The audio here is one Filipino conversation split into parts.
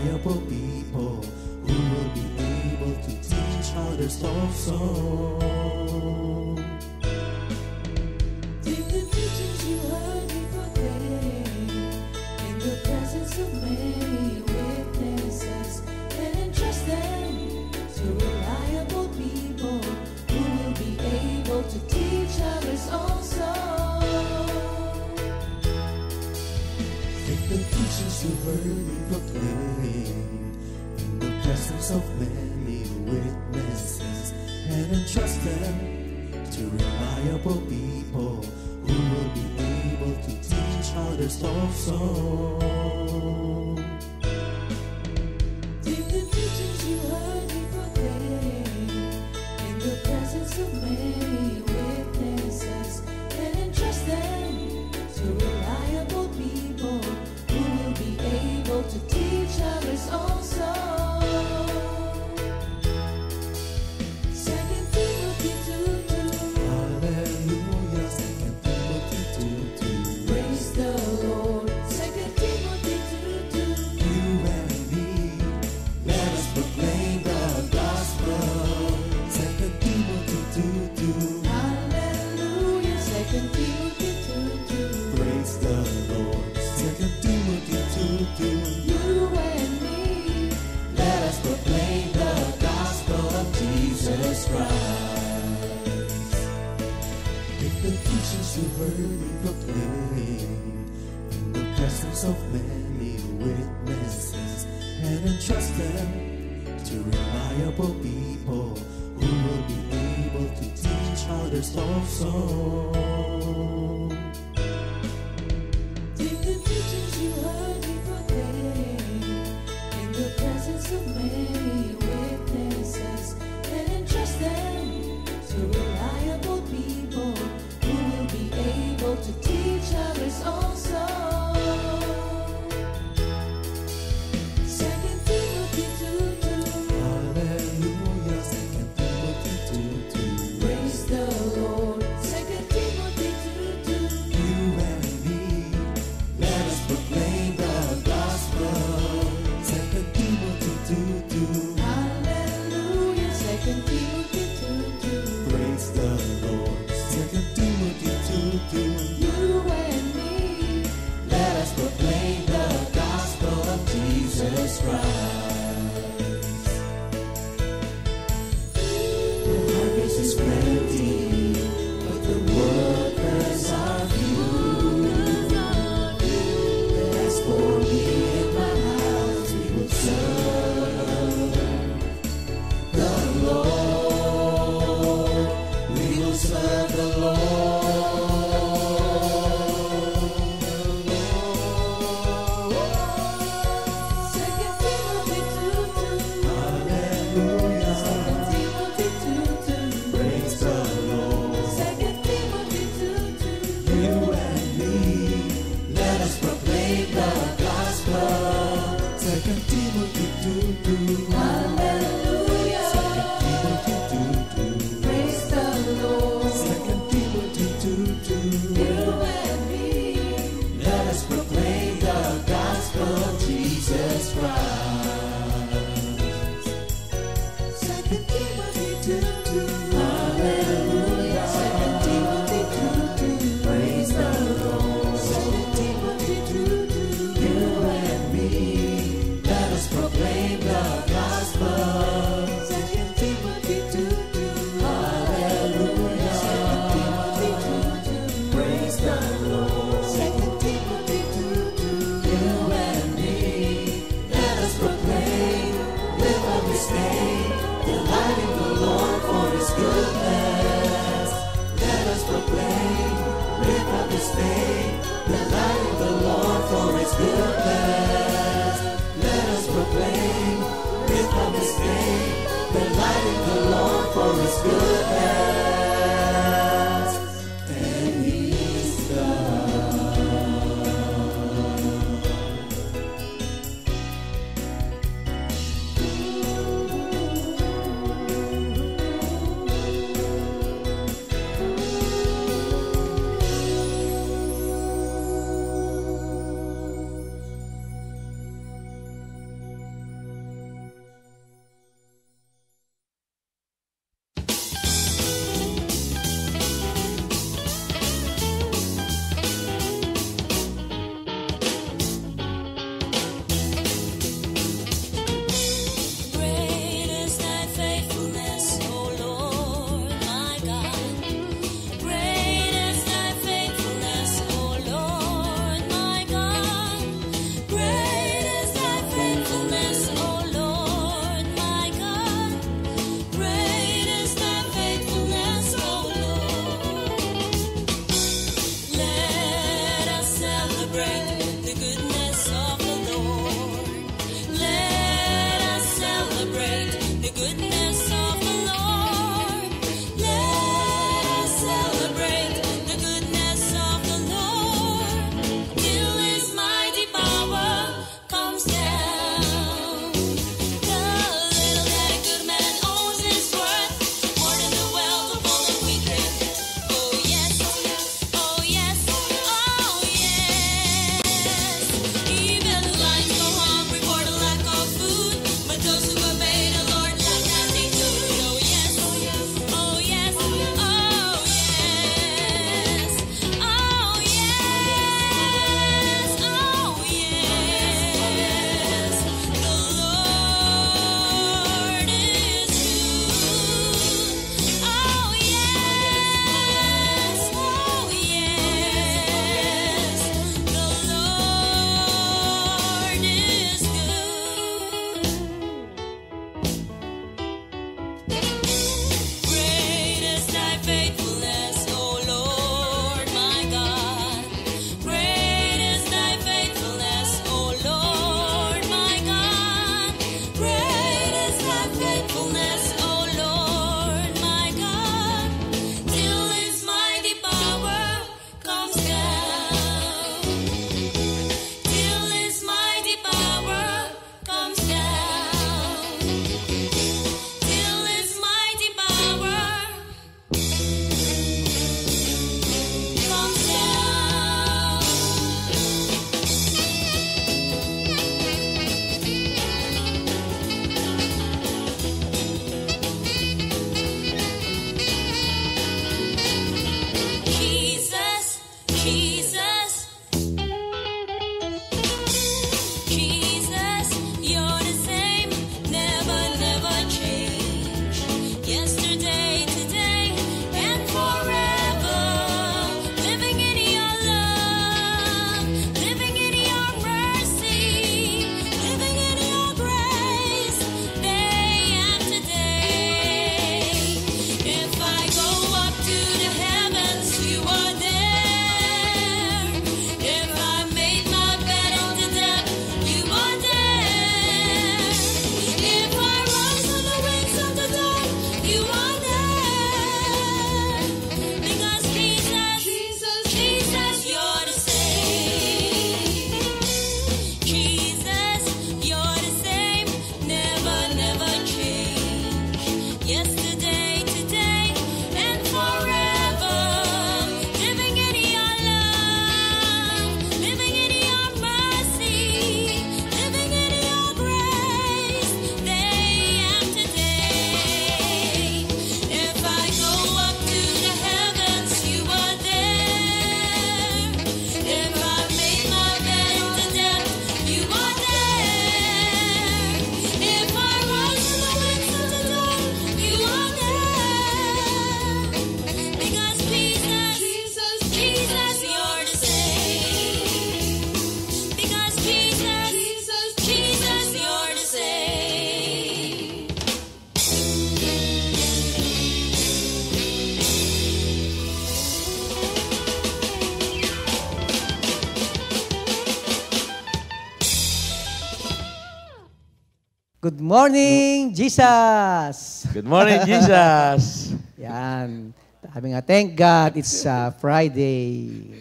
reliable people who will be able to teach others also. Take the teachings you heard me proclaim in the presence of many witnesses, and entrust them to reliable people who will be able to teach others also. Take the teachings you heard me proclaim in the presence of many witnesses, and entrust them to reliable people who will be able to teach others also. Take the teachings you heard me proclaim in the presence of many witnesses, and entrust them to reliable people who will be able to teach others also. 2 Timothy 2:2. Hallelujah, 2 Timothy 2:2. Praise the Lord. 2 Timothy 2:2. You and me, let us proclaim the gospel. 2 Timothy 2:2. Hallelujah. 2 Timothy 2:2. Praise the Lord. 2 Timothy 2:2. You and me, Let us proclaim the gospel of Jesus Christ. Take the teachings you heard me proclaim in the presence of many witnesses, and entrust them to reliable people who will be able to teach others also. take the teachings you heard me proclaim in the presence of many witnesses, and entrust them to reliable people who will be able to teach others also. 2 Timothy 2:2. Hallelujah, 2 Timothy 2:2. Praise the Lord. 2 Timothy 2:2. You and me, let us proclaim the gospel. 2 Timothy 2:2. Hallelujah. 2 Timothy 2:2. Praise the Lord. 2 Timothy 2:2. You and me, Let us proclaim the gospel of Jesus Christ. The harvest is plenty, but the workers are few. As for me and my house, we will serve the Lord. We will serve the Lord. 2 Timothy 2:2. Hallelujah. 2 Timothy 2:2. Praise the Lord. 2 Timothy 2:2. You and me, let us proclaim the gospel. 2 Timothy 2:2. Hallelujah. 2 Timothy 2:2. Praise the Lord. 2 Timothy 2:2. You and me, Let us proclaim the gospel of Jesus Christ. 2 Timothy 2:2. Hallelujah. 2 Timothy 2:2. Praise the Lord. 2 Timothy 2:2. You and me, let us proclaim the gospel. 2 Timothy 2:2. Hallelujah. 2 Timothy 2:2. Praise the Lord. 2 Timothy 2:2. You and me, let us proclaim, live up this day, delighting the Lord for His goodness. Let us proclaim, live up this day, delighting the Lord for His goodness. Let us proclaim, live up this day, delighting the Lord for His goodness. And He's Good morning, Jesus! Good morning, Jesus! Yan. Sabi nga, thank God, it's Friday.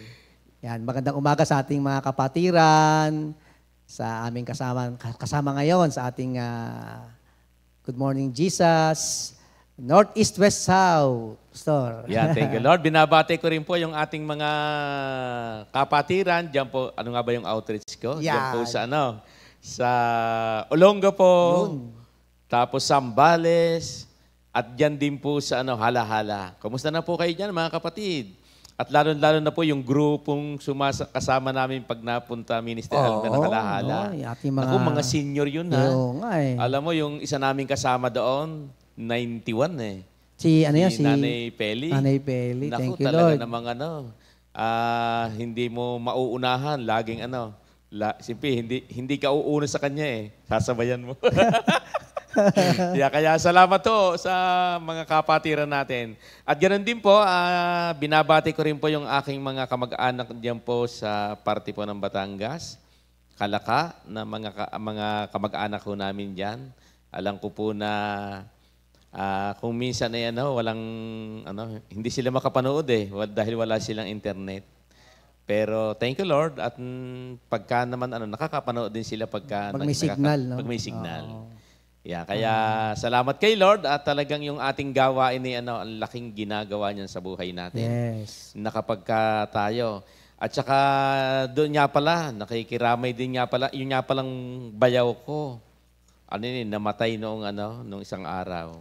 Yan, magandang umaga sa ating mga kapatiran, sa aming kasama ngayon sa ating Good Morning, Jesus, North, East, West, South Store. Yeah, thank you, Lord. Binabati ko rin po yung ating mga kapatiran. Diyan po, ano nga ba yung outreach ko? Diyan po sa sa Olongapo, tapos Zambales, at diyan din po sa Hala-Hala. Kumusta na po kayo diyan, mga kapatid? At lalo-lalo na po yung grupong kasama namin pag napunta ministerial ng Hala-Hala. Mga senior yun, ha? Alam mo, yung isa naming kasama doon, 91 eh. Si Nanay Peli. Nanay Peli. Naku, thank you, talaga Lord. namang hindi mo mauunahan. Laging siyempre, hindi ka uuna sa kanya eh. Sasabayan mo. Kaya salamat to sa mga kapatiran natin. At ganoon din po, binabati ko rin po yung aking mga kamag-anak diyan po sa parte po ng Batangas. Kalaka na mga kamag-anak ko namin diyan. Alam ko po na kung minsan ay hindi sila makapanood dahil wala silang internet. Pero thank you, Lord. At pagka naman nakakapanood din sila pagka pag may signal, no? Pag may signal. Yeah, kaya salamat kay Lord at talagang yung ating gawain ni ang laking ginagawa niyan sa buhay natin. Yes. Nakapagka tayo. At saka doon nga pala, nakikiramay din nga pala, yun nga palang bayaw ko. Namatay noong isang araw.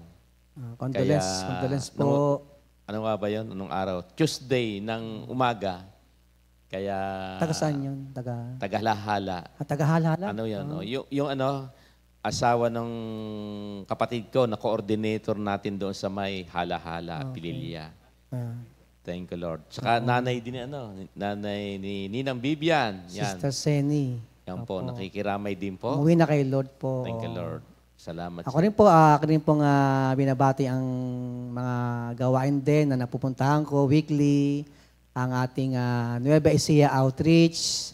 Condolence po. Ano nga ba yun? Anong araw? Tuesday ng umaga. Kaya... Taga saan yun? Tagahala. Tagahala? Ano yun? Yung asawa ng kapatid ko na coordinator natin doon sa may Hala-Hala, Pililya. Thank you, Lord. Saka nanay din, nanay ni Ninang Bibian. Yan. Sister Seni. Yan po, nakikiramay din po. Umuwi na kay Lord po. Thank you, Lord. Salamat. Ako rin po, binabati ang mga gawain din na napupuntahan ko weekly. Ang ating Nueva Ecija Outreach.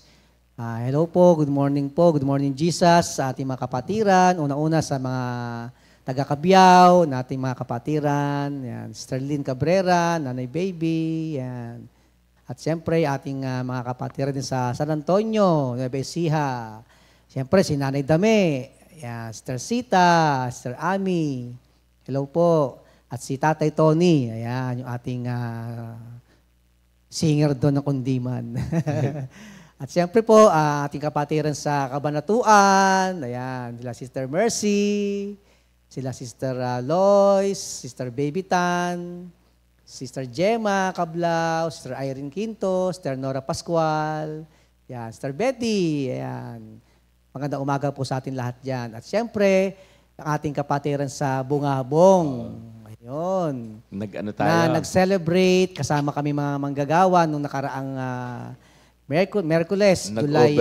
Hello po, good morning Jesus sa ating mga kapatiran. Una-una sa mga taga-Cabiao, nating mga kapatiran. Yan. Sterling Cabrera, Nanay Baby. Yan. At siyempre, ating mga kapatiran din sa San Antonio, Nueva Ecija. Siyempre, si Nanay Dame. Yan. Sister Sita, Sister Ami. Hello po. At si Tatay Tony. Ayan, yung ating... singer doon ng Kundiman. At siyempre po, ating kapatiran sa Kabanatuan, ayan, sila Sister Mercy, sila Sister Lois, Sister Baby Tan, Sister Gemma Cablao, Sister Irene Quinto, Sister Nora Pascual, ayan, Sister Betty, ayan. Magandang umaga po sa atin lahat dyan. At siyempre, ang ating kapatiran sa Bungabong, yun. Nag-celebrate, kasama kami mga manggagawa nung nakaraang Merkules, July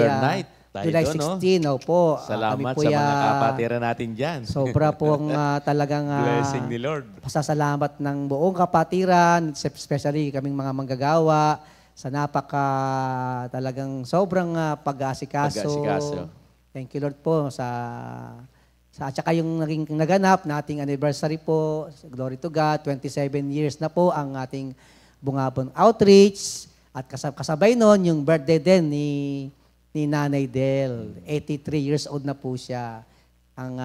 16. Po. Salamat sa mga kapatira natin dyan. Sobra pong talagang blessing ni Lord. Pasasalamat ng buong kapatiran, especially kaming mga manggagawa, sa talagang sobrang pag-aasikaso. Thank you, Lord po, at saka yung naging naganap na ating anniversary po, glory to God, 27 years na po ang ating Bungabon Outreach. At kasabay nun, yung birthday din ni Nanay Del. 83 years old na po siya. Ang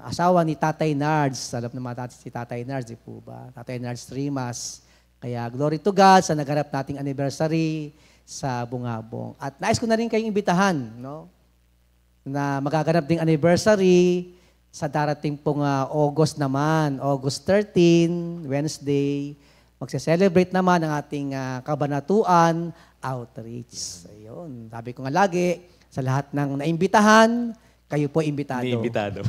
asawa ni Tatay Nards. Alam naman natin si Tatay Nards, di po ba? Tatay Nards Rimas. Kaya glory to God sa naganap nating anniversary sa Bungabong. At nais ko na rin kayong imbitahan, no? Na magaganap ding anniversary sa darating pong August naman, August 13, Wednesday, magse-celebrate naman ang ating Kabanatuan Outreach. Ayun. Sabi ko nga lagi, sa lahat ng naimbitahan, kayo po imbitado. Imbitado.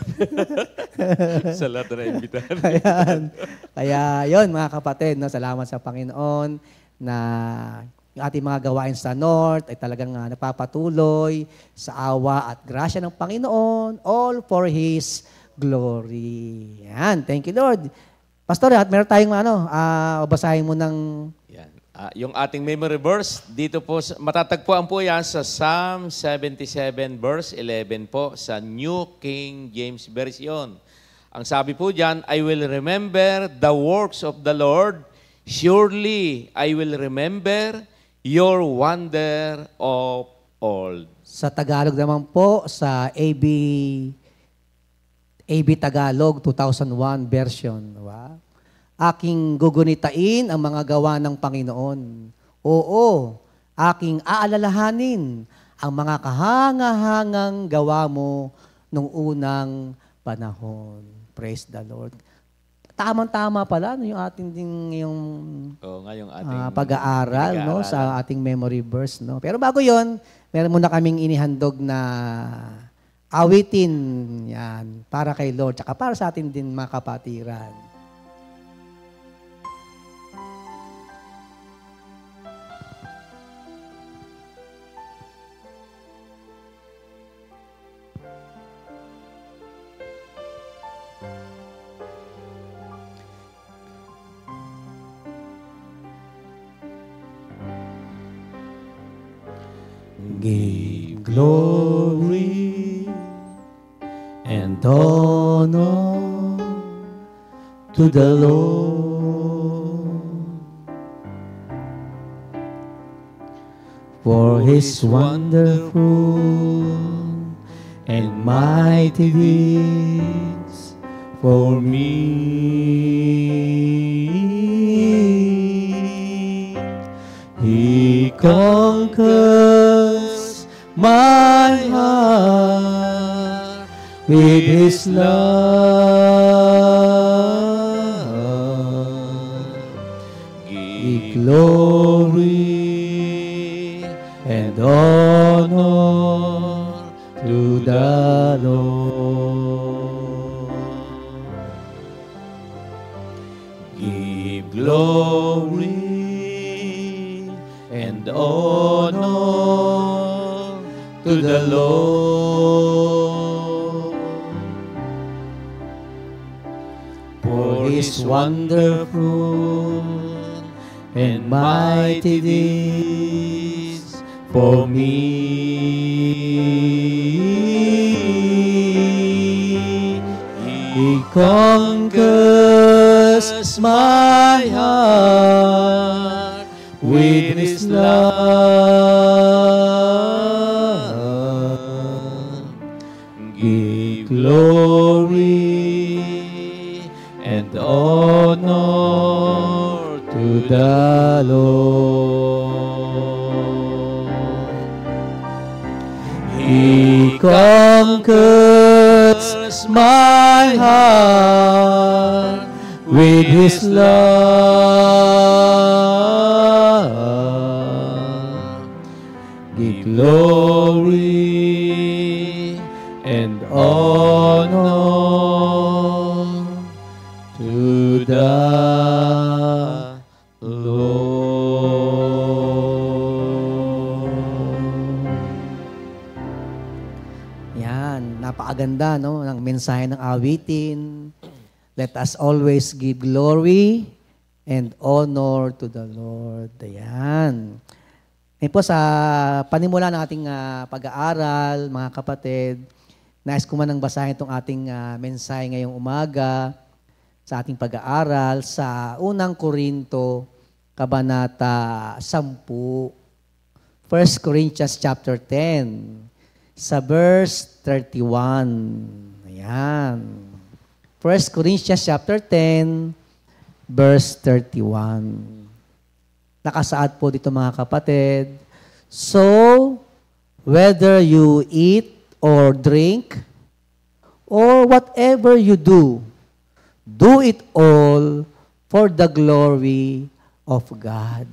Sa lahat na naimbitahan. Ayan. Kaya yun mga kapatid, no, salamat sa Panginoon na yung ating mga gawain sa North ay talagang napapatuloy sa awa at grasya ng Panginoon, all for His glory. Yan. Thank you, Lord. Pastor, at meron tayong basahin mo ng Yung ating memory verse, dito po, matatagpuan po yan sa Psalm 77 verse 11 po sa New King James Version. Ang sabi po dyan, I will remember the works of the Lord. Surely I will remember your wonder of old. Sa Tagalog naman po, sa AB Tagalog 2001 version. Wow. Aking gugunitain ang mga gawa ng Panginoon. Oo, aking aalalahanin ang mga kahanga-hangang gawa mo nung unang panahon. Praise the Lord. Tamang-tama pala no, yung ating Ngayong ating pag-aaral no, sa ating memory verse. No? Pero bago yon, meron muna kaming inihandog na awitin yan, para kay Lord, tsaka para sa atin din mga kapatiran. Give glory and honor to the Lord, for His wonderful and mighty deeds for me. He conquers my heart with His love. Give glory and honor to the Lord. Give glory and honor to the Lord, for His wonderful and mighty deeds for me. He conquers my heart with His love. Give glory and honor to the Lord. He conquers my heart with His love. Give glory and honor to the Lord. Yan, napakaganda no, ng mensahe ng awitin. Let us always give glory and honor to the Lord. Ayan. Ngayon po sa panimula ng ating pag-aaral, mga kapatid, nais ko manang basahin itong ating mensahe ngayong umaga sa ating pag-aaral sa unang Korinto, Kabanata 10. 1 Corinthians chapter 10, sa verse 31. Ayan. 1 Corinthians chapter 10, verse 31. Nakasaad po dito mga kapatid. So, whether you eat or drink, or whatever you do it all for the glory of God.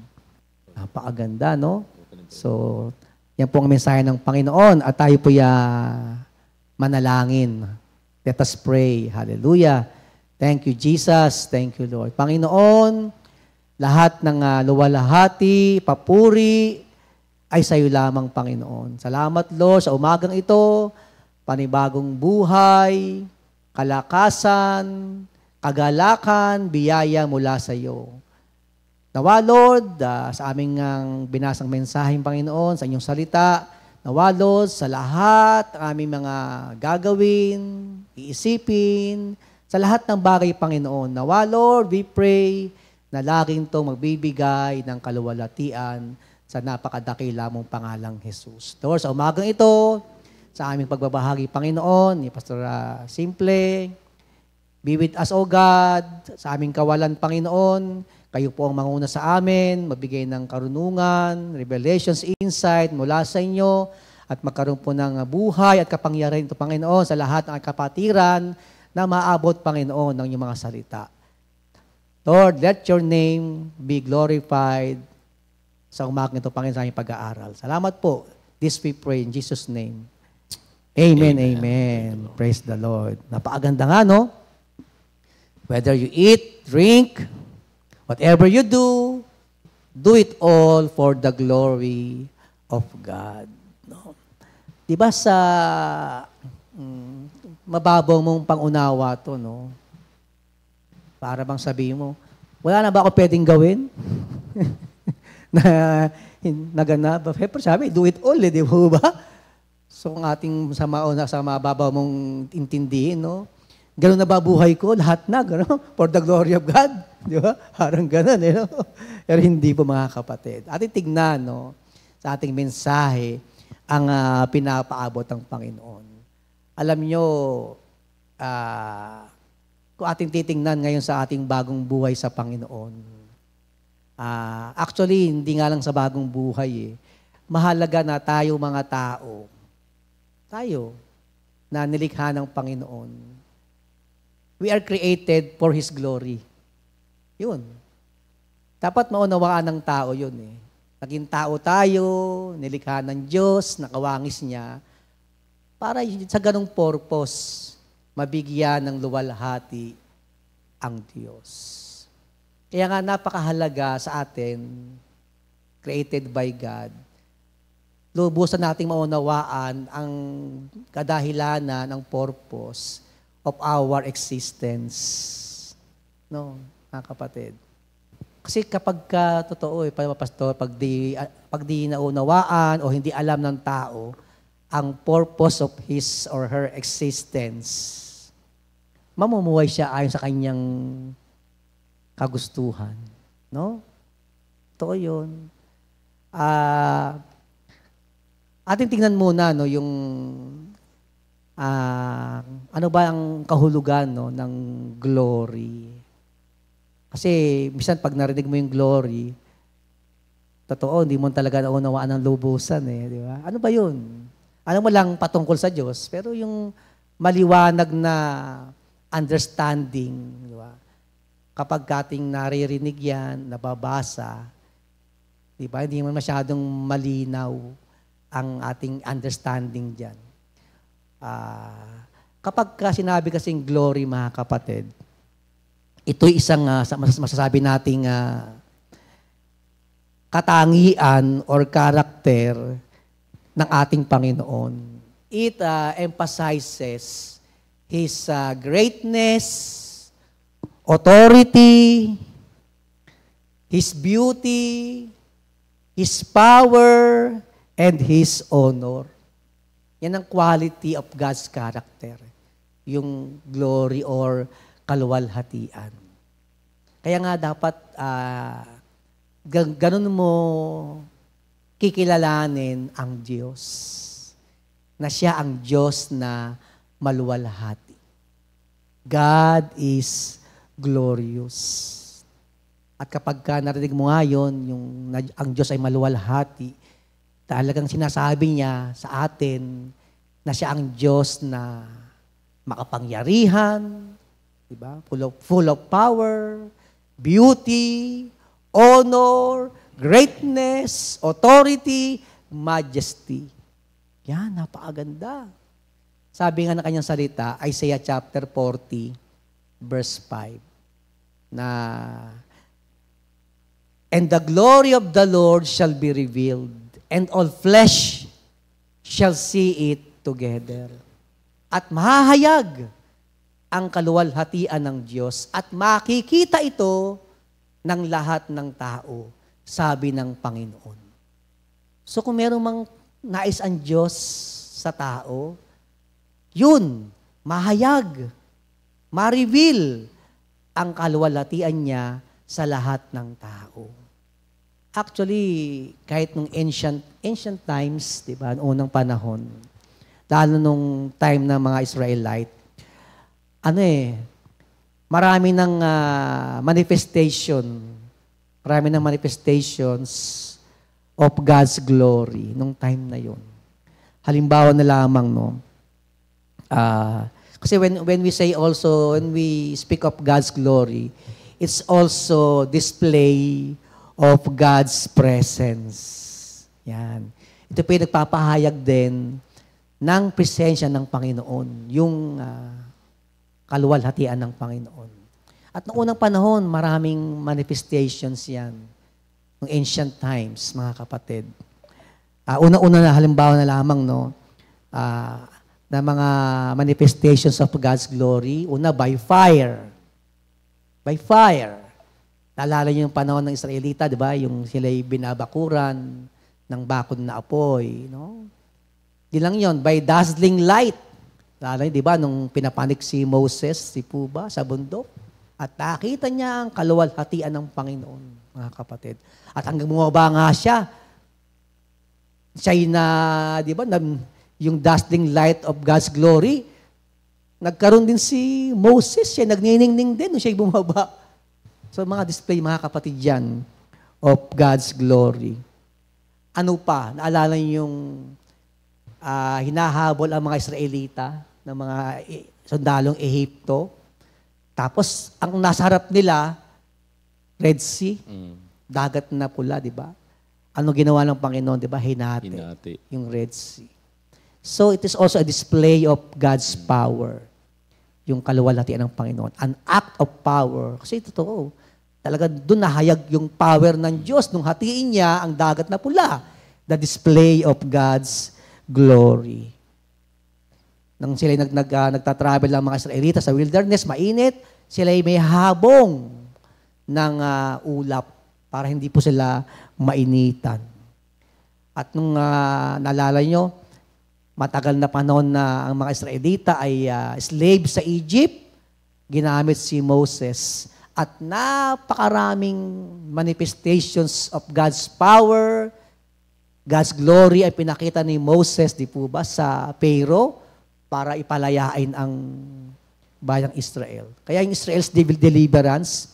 Napakaganda, no? So, yan po ang mensahe ng Panginoon at tayo po manalangin. Let us pray. Hallelujah. Thank you, Jesus. Thank you, Lord. Panginoon, lahat ng luwalhati, papuri, ay sa iyo lamang, Panginoon. Salamat, Lord, sa umagang ito, panibagong buhay, kalakasan, kagalakan, biyaya mula sa iyo. Nawa, Lord, sa aming binasang mensaheng Panginoon, sa inyong salita, nawa, Lord, sa lahat ng aming mga gagawin, iisipin, sa lahat ng bagay, Panginoon. Nawa, Lord, we pray na laging itong magbibigay ng kaluwalhatian sa napakadakila mong pangalang Jesus. Lord, sa umagang ito, sa aming pagbabahagi, Panginoon, ni Pastor Simple, be with us, O God, sa aming kawalan, Panginoon. Kayo po ang manguna sa amin, magbigay ng karunungan, revelations, insight mula sa inyo, at magkaroon po ng buhay at kapangyarihan ito, Panginoon, sa lahat ng kapatiran na maabot, Panginoon, ng inyong mga salita. Lord, let your name be glorified sa umagang ito, Panginoon, sa aming pag-aaral. Salamat po. This we pray in Jesus' name. Amen, amen. Praise the Lord. Napakaganda nga, no? Whether you eat, drink, whatever you do it all for the glory of God. No? Diba sa mababaw mong pangunawa to, no? Para bang sabihin mo, wala na ba ako pwedeng gawin? na ganap. Pero sabi, do it all, di ba? So, ang ating sa mababaw mong intindihin, no? Ganun na ba buhay ko? Lahat na, gano'n? For the glory of God. Di ba? Parang gano'n, no? Pero hindi po, mga kapatid. Ating tignan, no? Sa ating mensahe, ang pinapaabot ng Panginoon. Alam nyo, kung ating titingnan ngayon sa ating bagong buhay sa Panginoon, actually, hindi nga lang sa bagong buhay, mahalaga na tayo mga tao, tayo, na nilikha ng Panginoon, we are created for His glory. Yun. Dapat maunawaan ng tao yun eh. Naging tao tayo, nilikha ng Diyos, nakawangis niya, para sa ganong purpose, mabigyan ng luwalhati ang Diyos. Kaya nga napakahalaga sa atin, created by God, lubusan nating maunawaan ang kadahilanan ng purpose of our existence. No, mga kapatid. Kasi kapag totoo, Pastor, pag di naunawaan o hindi alam ng tao ang purpose of his or her existence, mamumuhay siya ayon sa kanyang kagustuhan. No? Totoo yun. Ating tingnan muna no, yung ano ba ang kahulugan no, ng glory. Kasi minsan pag narinig mo yung glory, totoo, hindi mo talaga naunawaan ng lubusan eh, di ba? Ano ba yun? Ano mo lang patungkol sa Diyos, pero yung maliwanag na understanding, di ba? Kapag kating naririnig yan, nababasa, di ba? Hindi mo masyadong malinaw ang ating understanding dyan. Kapag sinabi kasing glory, mga kapatid, ito'y isang masasabi nating katangian or karakter ng ating Panginoon. It emphasizes His greatness, authority, His beauty, His power, and His honor. Yan ang quality of God's character. Yung glory or kaluwalhatian. Kaya nga dapat ganun mo kikilalanin ang Diyos. Na siya ang Diyos na maluwalhati. God is glorious. At kapag narinig mo nga yun, ang Diyos ay maluwalhati, talagang sinasabi niya sa atin na siya ang Diyos na makapangyarihan, diba? Full of power, beauty, honor, greatness, authority, majesty. Yan, napakaganda. Sabi nga ng kanyang salita, Isaiah chapter 40, verse 5, na, "And the glory of the Lord shall be revealed, and all flesh shall see it together." At mahahayag ang kaluwalhatian ng Diyos at makikita ito ng lahat ng tao, sabi ng Panginoon. So kung meron mang nais ang Diyos sa tao, yun, mahayag, ma-reveal ang kaluwalhatian niya sa lahat ng tao. Actually, kahit nung ancient times, di ba, noong unang panahon, lalo nung time ng mga Israelite, marami ng manifestations of God's glory nung time na yon. Halimbawa na lamang, no? Kasi when we speak of God's glory, it's also display of God's presence. Yan. Ito po yung nagpapahayag din ng presensya ng Panginoon, yung kaluwalhatian ng Panginoon. At noong unang panahon, maraming manifestations yan. Noong ancient times, mga kapatid. Una-una na halimbawa na lamang, no? Na mga manifestations of God's glory. Una, by fire. By fire. Naalala niyo yung panahon ng Israelita, di ba? Yung sila'y binabakuran ng bakod na apoy, no? Di lang yon, by dazzling light. Naalala niyo, di ba, nung pinapanik si Moses, si Puba, sa bundok, at nakita niya ang kaluwalhatian ng Panginoon, mga kapatid. At hanggang bumaba nga siya'y na, di ba, yung dazzling light of God's glory, nagkaroon din si Moses, siya nagniningning din nung siya'y bumaba. So, mga display, mga kapatid yan, of God's glory. Ano pa? Naalala niyo yung hinahabol ang mga Israelita ng mga sundalong Ehipto. Tapos, ang nasa harap nila, Red Sea, dagat na pula, di ba? Ano ginawa ng Panginoon, di ba? Hinati. Yung Red Sea. So, it is also a display of God's power. Yung kaluwalhatian ng Panginoon. An act of power. Kasi totoo, talaga doon nahayag yung power ng Diyos nung hatiin niya ang dagat na pula. The display of God's glory. Nang sila nagtatravel ang mga Israelita sa wilderness, mainit, sila may habong ng ulap para hindi po sila mainitan. At nung naalala nyo, matagal na panahon na ang mga Israelita ay slave sa Egypt, ginamit si Moses. At napakaraming manifestations of God's power, God's glory ay pinakita ni Moses, di po ba, sa Pharaoh para ipalayain ang bayang Israel. Kaya yung Israel's deliverance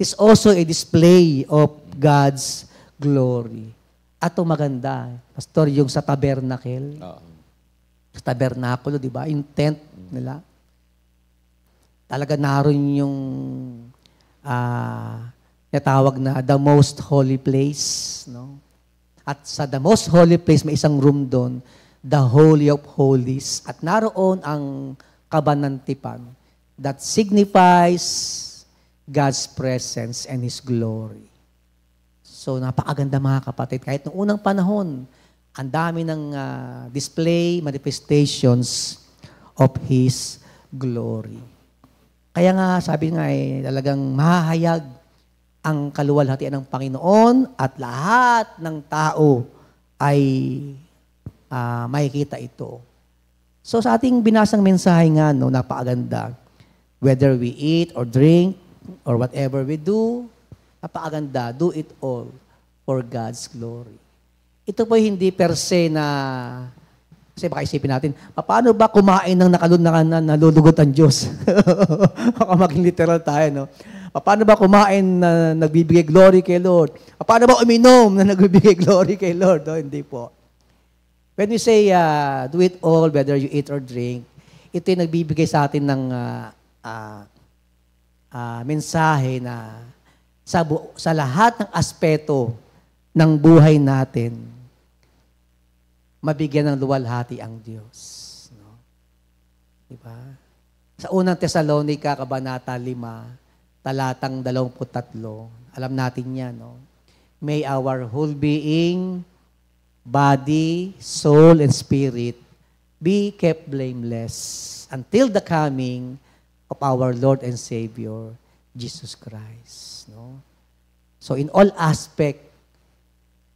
is also a display of God's glory. At maganda, Pastor, yung sa tabernacle. Sa tabernakulo, di ba? Yung tent nila. Talaga naroon yung natawag na the most holy place. No? At sa the most holy place, may isang room doon, the Holy of Holies. At naroon ang kabanantipan that signifies God's presence and His glory. So, napakaganda mga kapatid. Kahit noong unang panahon, ang dami ng display, manifestations of His glory. Kaya nga, sabi nga talagang mahahayag ang kaluwalhatian ng Panginoon at lahat ng tao ay makikita ito. So, sa ating binasang mensahe nga, no, napakaganda. Whether we eat or drink or whatever we do, napakaganda, do it all for God's glory. Ito po hindi per se na, kasi baka isipin natin, paano ba kumain ng nalulugot ang Diyos? Baka maging literal tayo, no? Paano ba kumain na nagbibigay glory kay Lord? Paano ba uminom na nagbibigay glory kay Lord? No, hindi po. When we say, do it all, whether you eat or drink, ito yung nagbibigay sa atin ng mensahe na sa lahat ng aspeto ng buhay natin, mabigyan ng luwalhati ang Diyos. No? Diba? Sa unang Tesalonica, Kabanata 5, talatang 23, alam natin yan, no? May our whole being, body, soul, and spirit be kept blameless until the coming of our Lord and Savior, Jesus Christ. No? So in all aspect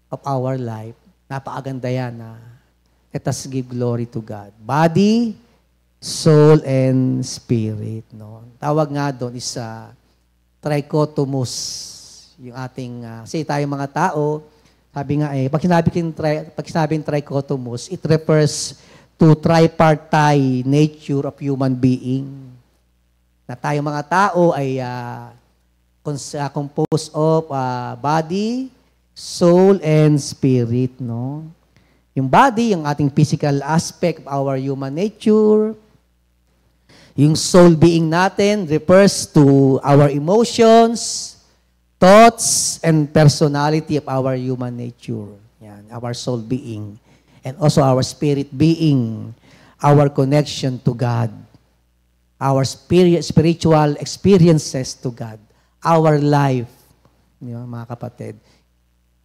of our life, napakaganda yan na let us give glory to God. Body, soul, and spirit. No? Tawag nga doon is trichotomous. Yung ating, kasi tayong mga tao, sabi nga pag sinabing trichotomous, it refers to tripartite nature of human being. Na tayong mga tao ay composed of body, soul, and spirit. No? Yung body, yung ating physical aspect of our human nature. Yung soul being natin refers to our emotions, thoughts, and personality of our human nature. Yan, our soul being. And also our spirit being, our connection to God, our spiritual experiences to God, our life, mga kapatid,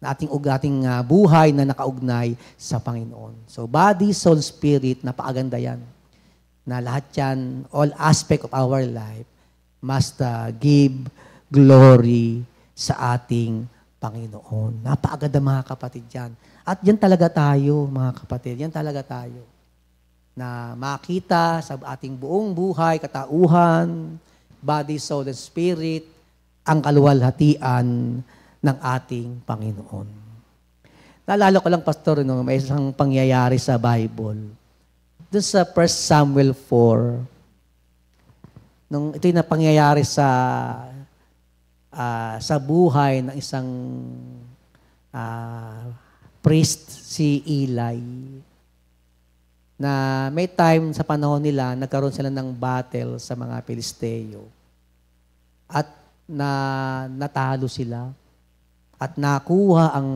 ating buhay na nakaugnay sa Panginoon. So body, soul, spirit, napakaganda yan. Na lahat yan, all aspect of our life, must give glory sa ating Panginoon. Napakaganda mga kapatid yan. At yan talaga tayo, mga kapatid. Yan talaga tayo. Na makita sa ating buong buhay, katauhan, body, soul, and spirit, ang kaluwalhatian ng ating Panginoon. Naalala ko lang, Pastor, no, may isang pangyayari sa Bible. Doon sa 1 Samuel 4, nung ito yung pangyayari sa buhay ng isang priest, si Eli, na may time sa panahon nila, nagkaroon sila ng battle sa mga Pilisteo. At natalo sila. At nakuha ang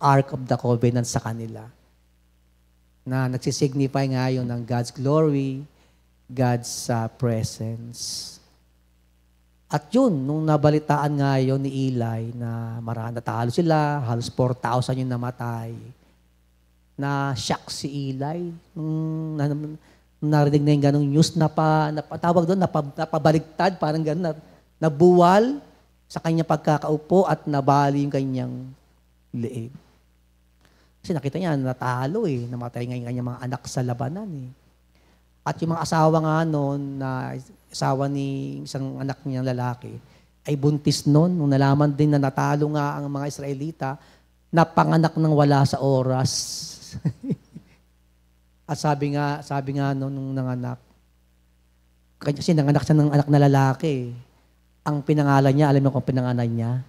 Ark of the Covenant sa kanila. Na nagsisignify ngayon ng God's glory, God's presence. At yun, nung nabalitaan ngayon ni Eli na natalo sila, halos 4,000 yung namatay, na shock si Eli. Nung narinig na yung ganong news, napatawag doon, napabaligtad, parang gano'n, nabuwal sa kanyang pagkakaupo at nabali yung kanyang leeg. Kasi nakita niya, natalo namatay nga yung kanyang mga anak sa labanan At yung mga asawa nga noon, na asawa ni isang anak niyang lalaki, ay buntis noon. Nung nalaman din na natalo nga ang mga Israelita, napanganak ng wala sa oras. At sabi nga noon nung nanganak, kasi nanganak siya ng anak na lalaki. Ang pinangalan niya, alam mo kung pinangalan niya?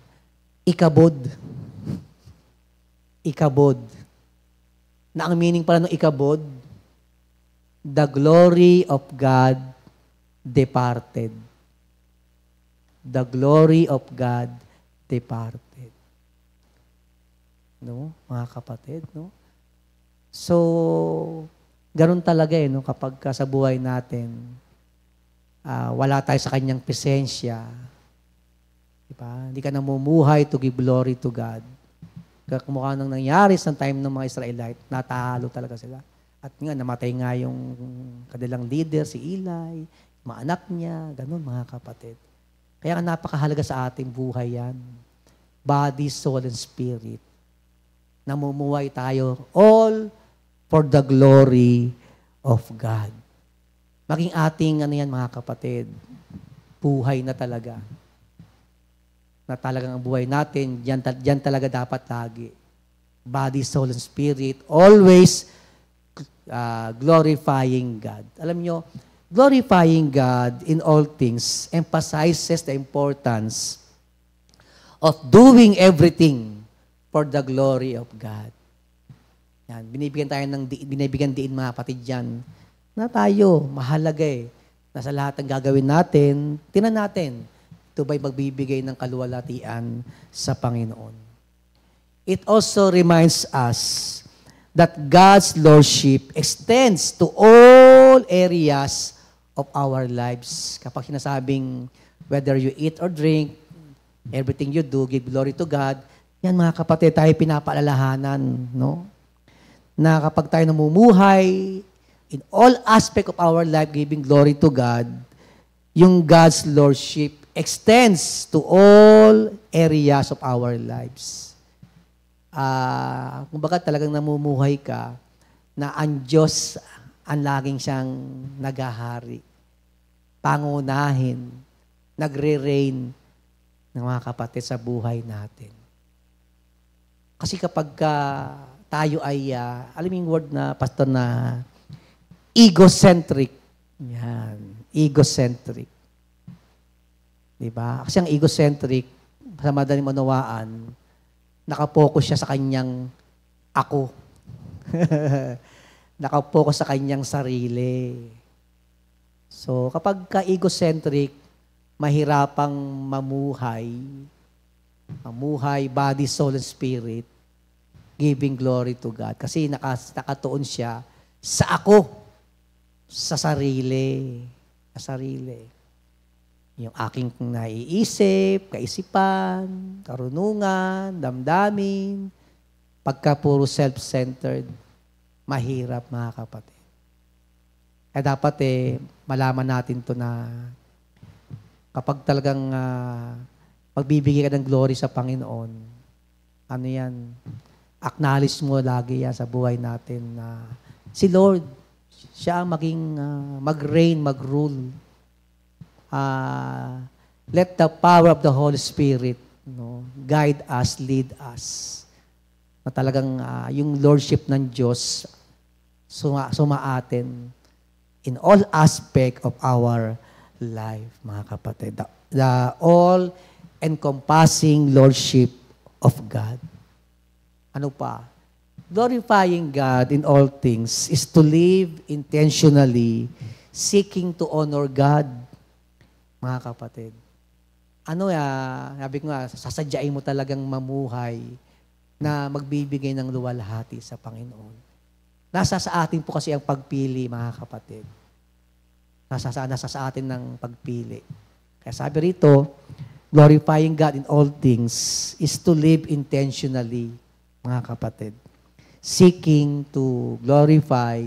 Ikabod. Ikabod. Na ang meaning pala ng ikabod, the glory of God departed. The glory of God departed. No, mga kapatid, no? So, ganun talaga no, kapag sa buhay natin, wala tayo sa kanyang presensya. Diba? Hindi ka namumuhay to give glory to God. Kumukha nang nangyari sa time ng mga Israelite, natalo talaga sila. At nga, namatay nga yung kanilang leader, si Eli, mga anak niya, ganun mga kapatid. Kaya napakahalaga sa ating buhay yan. Body, soul, and spirit. Namumuhay tayo all for the glory of God. Maging ating, mga kapatid, buhay na talaga. Na talagang ang buhay natin, diyan talaga dapat lagi. Body, soul, and spirit, always glorifying God. Alam nyo, glorifying God in all things emphasizes the importance of doing everything for the glory of God. Yan, binibigyan diin mga kapatid dyan, na tayo, mahalaga na sa lahat ng gagawin natin, tinan natin, ito ba'y magbibigay ng kaluwalhatian sa Panginoon. It also reminds us that God's Lordship extends to all areas of our lives. Kapag sinasabing, whether you eat or drink, everything you do, give glory to God, yan mga kapatid, tayo pinapaalalahanan, no? Na kapag tayo namumuhay, in all aspect of our life, giving glory to God, yung God's Lordship extends to all areas of our lives. Kumbaga talagang namumuhay ka na ang Diyos ang laging siyang naghahari, pangunahin, nagre-reign ng mga kapatid sa buhay natin. Kasi kapag tayo ay, alam mo yung word na, pastor, na egocentric. Yan, egocentric. Diba? Kasi ang egocentric, sa madaling manawaan, nakapokus siya sa kanyang ako. Nakapokus sa kanyang sarili. So, kapag ka-egocentric, mahirapang mamuhay, body, soul, and spirit, giving glory to God. Kasi nakatuon siya sa ako, sa sarili. Sa sarili. Yung aking naiisip, kaisipan, karunungan, damdamin, pagka puro self-centered, mahirap, mga kapatid. Kaya dapat malaman natin to na kapag talagang magbibigay ka ng glory sa Panginoon, ano yan, acknowledge mo lagi yan sa buhay natin na si Lord, siya ang maging mag-reign, mag-rule. Let the power of the Holy Spirit guide us, lead us. Na talagang yung lordship ng Diyos sumaatin in all aspect of our life, mga kapatid. The all-encompassing lordship of God. Ano pa? Glorifying God in all things is to live intentionally, seeking to honor God, mga kapatid. Sabi ko nga, sasadyain mo talagang mamuhay na magbibigay ng luwalhati sa Panginoon. Nasa sa atin po kasi ang pagpili, mga kapatid. Nasa sa atin ng pagpili. Kaya sabi rito, glorifying God in all things is to live intentionally, mga kapatid. Seeking to glorify,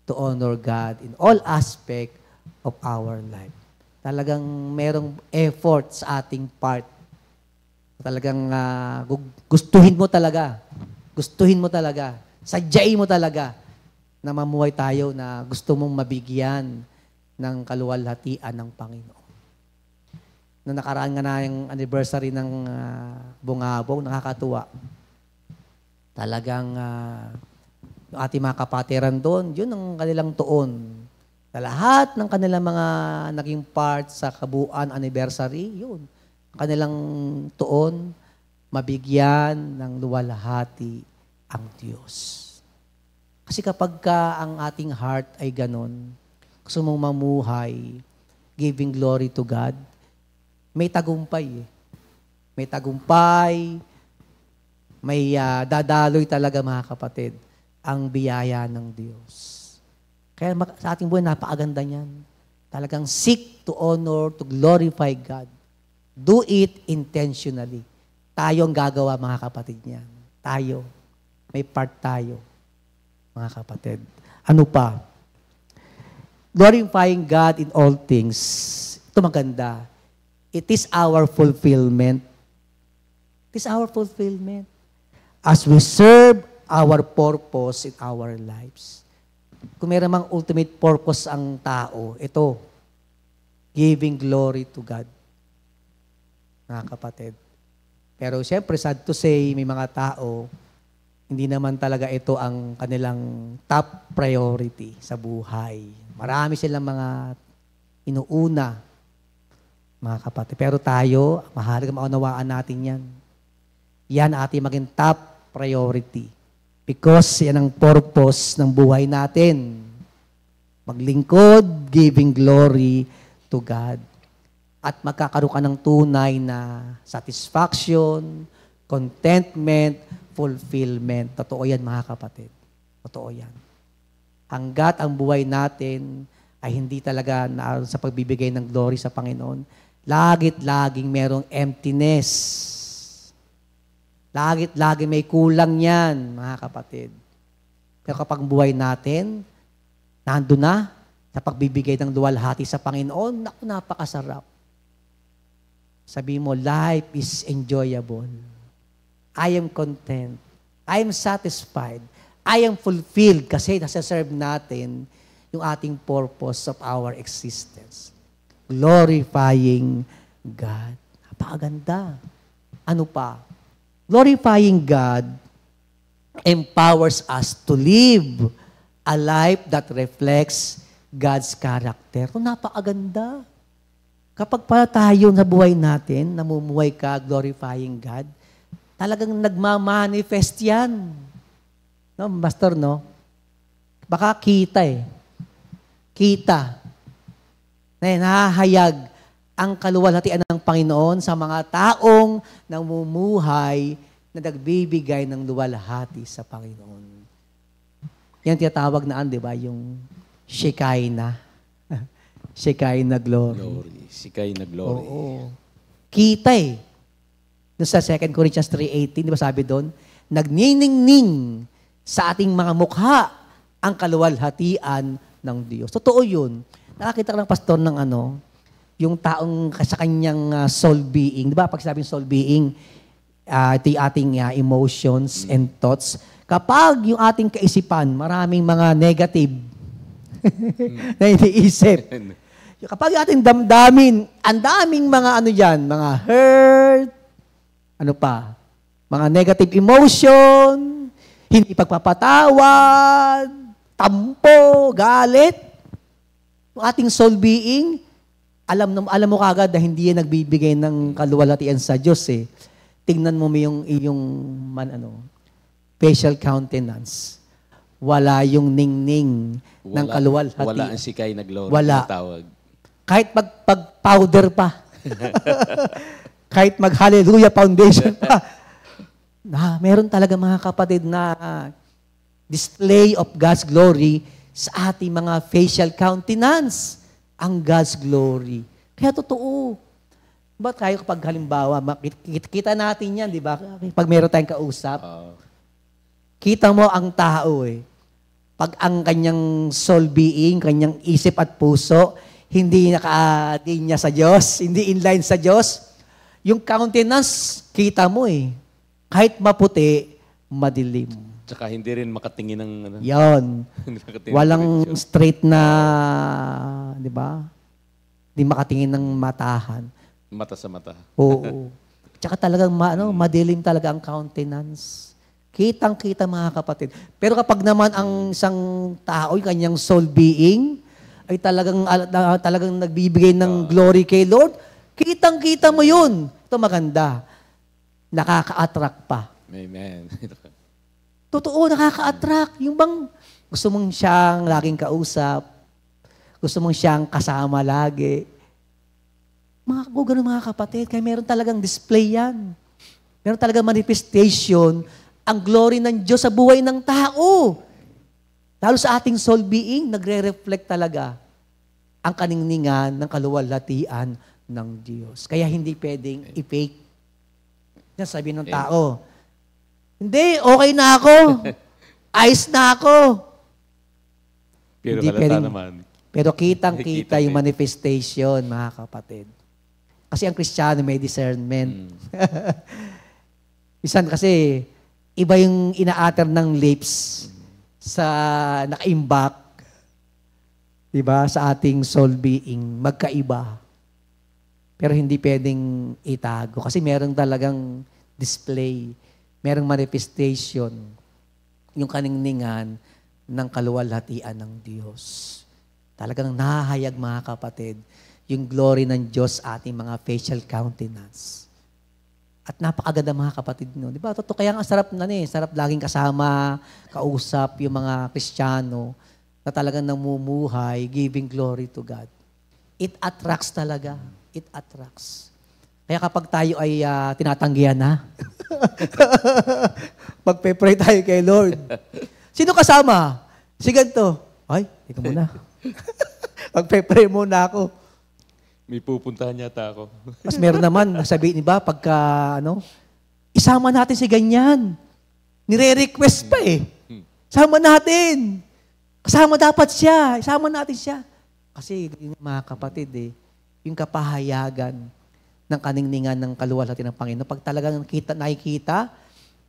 to honor God in all aspect of our life. Talagang merong effort sa ating part. Talagang gustuhin mo talaga. Gustuhin mo talaga. Sadyain mo talaga na mamuhay tayo na gusto mong mabigyan ng kaluwalhatian ng Panginoon. Na nakaraan nga na yung anniversary ng Bungabong, nakakatuwa. Talagang yung ating mga kapatiran doon, yun ang kanilang tuon. Sa lahat ng kanilang mga naging part sa kabuuan anniversary, yun. Ang kanilang tuon, mabigyan ng luwalhati ang Diyos. Kasi kapag ang ating heart ay ganon, gusto mong mamuhay, giving glory to God, may tagumpay. May tagumpay, may dadaloy talaga, mga kapatid, ang biyaya ng Diyos. Kaya sa ating buhay, napakaganda niyan. Talagang seek to honor, to glorify God. Do it intentionally. Tayo ang gagawa, mga kapatid niyan. Tayo. May part tayo, mga kapatid. Ano pa? Glorifying God in all things. Ito maganda. It is our fulfillment. It is our fulfillment. As we serve our purpose in our lives. Kung meron mang ultimate purpose ang tao, ito, giving glory to God. Mga kapatid. Pero siyempre, sad to say, may mga tao, hindi naman talaga ito ang kanilang top priority sa buhay. Marami silang mga inuuna, mga kapatid. Pero tayo, mahalaga maunawaan natin yan. Yan ating maging top priority. Because yan ang purpose ng buhay natin. Maglingkod, giving glory to God. At magkakaroon ka ng tunay na satisfaction, contentment, fulfillment. Totoo yan, mga kapatid. Totoo yan. Hanggat ang buhay natin ay hindi talaga naaroon sa pagbibigay ng glory sa Panginoon, laging merong emptiness. Laging may kulang yan, mga kapatid. Pero kapag buhay natin, nandun na, sa pagbibigay ng luwalhati sa Panginoon, naku, napakasarap. Sabi mo, life is enjoyable. I am content. I am satisfied. I am fulfilled kasi nasa-serve natin yung ating purpose of our existence. Glorifying God. Napakaganda. Ano pa? Glorifying God empowers us to live a life that reflects God's character. So, napakaganda. Kapag pala tayo sa buhay natin, namumuhay ka, glorifying God, talagang nagmamanifest yan. No, Pastor, no? Baka kita eh. Kita. Nahahayag ang kaluwalhatian ng Panginoon sa mga taong namumuhay na nagbibigay ng luwalhati sa Panginoon. Yan tinatawag na, di ba, yung Shekinah. Shekinah glory. Shekinah glory. Oo. Kita eh. Doon sa 2 Corinthians 3:18, di ba sabi doon? Nagniningning sa ating mga mukha ang kaluwalhatian ng Diyos. Totoo yun. Nakakita ka ng pastor ng yung taong sa kanyang soul being. Di ba? Pag sabing soul being, ito yung ating emotions and thoughts. Kapag yung ating kaisipan, maraming mga negative na iniisip. Kapag yung ating damdamin, ang daming mga mga hurt, mga negative emotion, hindi pagpapatawad, tampo, galit. Yung ating soul being, alam mo kagad na hindi yan nagbibigay ng kaluwalhatian sa Diyos eh. Tingnan mo yung facial countenance. Wala yung ningning ng kaluwalhatian. Wala ang Shekinah glory. Wala. Tawag. Kahit pag-powder pa. Kahit mag-hallelujah foundation pa. Meron talaga mga kapatid na display of God's glory sa ating mga facial countenance. Ang God's glory. Kaya totoo. Ba't tayo kapag halimbawa, kita natin yan, di ba? Pag meron tayong kausap, kita mo ang tao eh. Pag ang kanyang soul being, kanyang isip at puso, hindi naka-atin niya sa Diyos, hindi inline sa Diyos, yung countenance, kita mo eh. Kahit maputi, madilim. Tsaka hindi rin makatingin ng... Yan. Walang straight na, di ba? Hindi makatingin ng matahan. Mata sa mata. Oo. Tsaka talagang madilim talaga ang countenance. Kitang-kita mga kapatid. Pero kapag naman ang isang tao, yung kanyang soul being, ay talagang nagbibigay ng glory kay Lord, kitang-kita mo yun. Ito maganda. Nakaka-attract pa. Amen. Totoo, nakaka-attract. Yung bang gusto mong siyang laging kausap, gusto mong siyang kasama lagi. Ganun mga kapatid, kaya meron talagang display yan. Meron talagang manifestation ang glory ng Diyos sa buhay ng tao. Lalo sa ating soul being, nagre-reflect talaga ang kaningningan ng kaluwalhatian ng Diyos. Kaya hindi pwedeng i-fake. Yan sabi ng tao, hindi, okay na ako. Ayos na ako. Pero hindi halata naman. Pero kitang-kita yung manifestation, mga kapatid. Kasi ang Kristiyano may discernment. Isan kasi, iba yung ina-utter ng lips sa nakaimbak, diba, sa ating soul being, magkaiba. Pero hindi pwedeng itago. Kasi meron talagang display, merong manifestation, yung kaningningan ng kaluwalhatian ng Diyos. Talagang nahahayag mga kapatid, yung glory ng Diyos sa ating mga facial countenance. At napakaganda mga kapatid no. Di ba? Totoo, kaya ang sarap sarap laging kasama, kausap yung mga Kristiyano na talagang namumuhay, giving glory to God. It attracts talaga. It attracts. Kaya kapag tayo ay tinatanggihan na, magpe-pray tayo kay Lord. Sino kasama? Si ganito. Ay, ikaw muna. Magpe-pray muna ako. May pupuntahan yata ako. Mas meron naman, sabihin, di ba, pagka, isama natin si ganyan. Nire-request pa eh. Sama natin. Kasama dapat siya. Isama natin siya. Kasi, mga kapatid yung kapahayagan ng kaningningan ng kaluwalhati ng Panginoon. Pag talagang nakikita,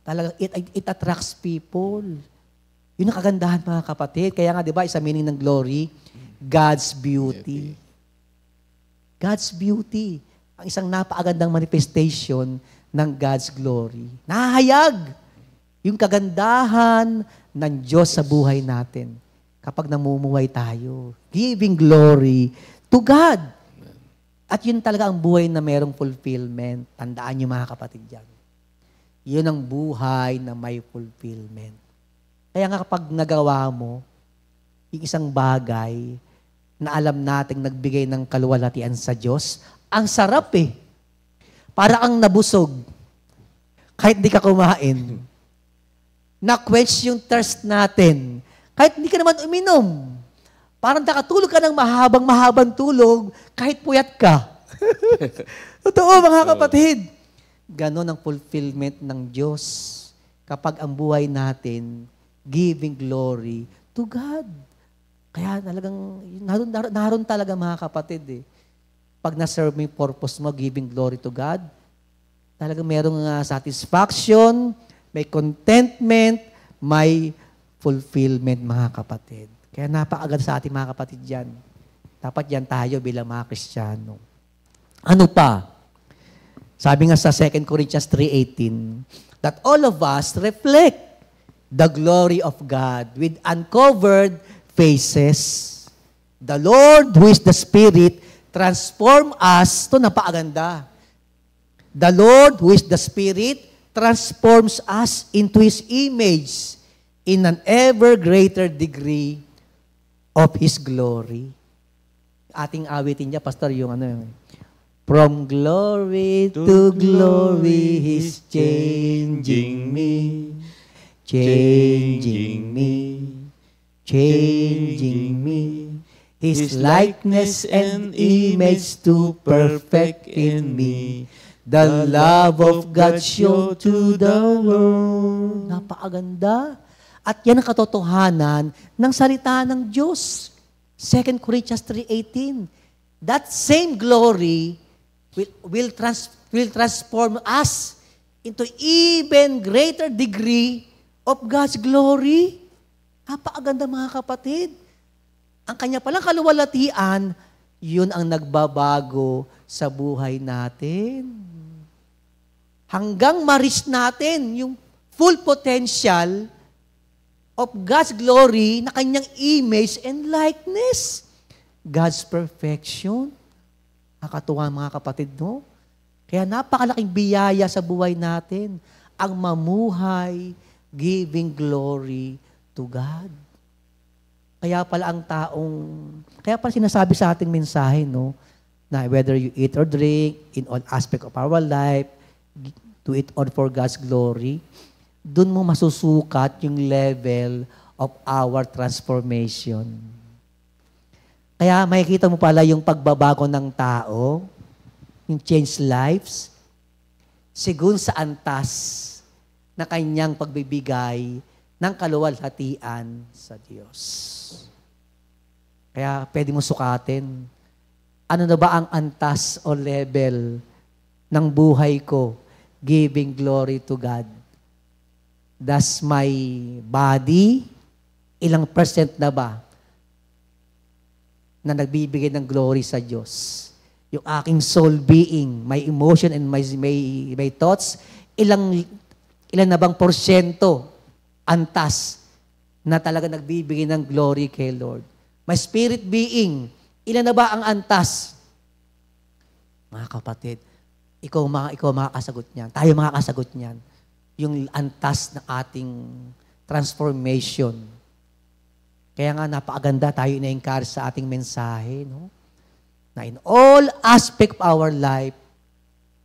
talagang it attracts people. Yun ang kagandahan, mga kapatid. Kaya nga, di ba, isa meaning ng glory, God's beauty. God's beauty. Ang isang napakagandang manifestation ng God's glory. Nahahayag yung kagandahan ng Diyos sa buhay natin kapag namumuhay tayo. Giving glory to God. At yun talaga ang buhay na merong fulfillment. Tandaan niyo, mga kapatid, yan. Yun ang buhay na may fulfillment. Kaya nga kapag nagawa mo yung isang bagay na alam nating nagbigay ng kaluwalhatian sa Diyos, ang sarap eh. Para kang nabusog. Kahit di ka kumain. Na-quench yung thirst natin. Kahit hindi ka naman uminom. Parang nakatulog ka ng mahabang tulog kahit puyat ka. Totoo, mga kapatid. Ganon ang fulfillment ng Diyos kapag ang buhay natin giving glory to God. Kaya talagang, naroon talaga, mga kapatid eh. Pag na-serve mo yung purpose mo, giving glory to God, talagang merong satisfaction, may contentment, may fulfillment, mga kapatid. Kaya napakaganda sa ating mga kapatid yan. Dapat yan tayo bilang mga Kristiyano. Ano pa? Sabi nga sa 2 Corinthians 3:18, that all of us reflect the glory of God with uncovered faces. The Lord, who is the Spirit, transform us. Ito, napakaganda. The Lord, who is the Spirit, transforms us into His image in an ever greater degree of His glory. Ating awitin niya, Pastor, yung from glory to glory, He's changing me, changing me, changing me. His likeness and image to perfect in me. The love of God show to the world. Napakaganda. At yan ang katotohanan ng salita ng Diyos. 2 Corinthians 3:18. That same glory will transform us into even greater degree of God's glory. Napakaganda, mga kapatid. Ang kanya palang kaluwalhatian, yun ang nagbabago sa buhay natin. Hanggang ma-reach natin yung full potential of God's glory na kanyang image and likeness. God's perfection. Nakakatuwa, mga kapatid, no? Kaya napakalaking biyaya sa buhay natin ang mamuhay giving glory to God. Kaya pala sinasabi sa ating mensahe, no, na whether you eat or drink, in all aspect of our life, do it all for God's glory, dun mo masusukat yung level of our transformation. Kaya makikita mo pala yung pagbabago ng tao, yung change lives, sigun sa antas na kanyang pagbibigay ng kaluwalhatian sa Diyos. Kaya pwede mo sukatin, ano na ba ang antas o level ng buhay ko giving glory to God? Does my body, ilang percent na ba na nagbibigay ng glory sa Diyos? Yung aking soul being, my emotion and my thoughts, ilan na bang porsyento antas na talaga nagbibigay ng glory kay Lord? My spirit being, ilan na ba ang antas? Mga kapatid, ikaw makakasagot niyan. Tayo makakasagot niyan. Yung antas ng ating transformation. Kaya nga napakaganda tayo ina-encourage sa ating mensahe, no? Na in all aspect of our life,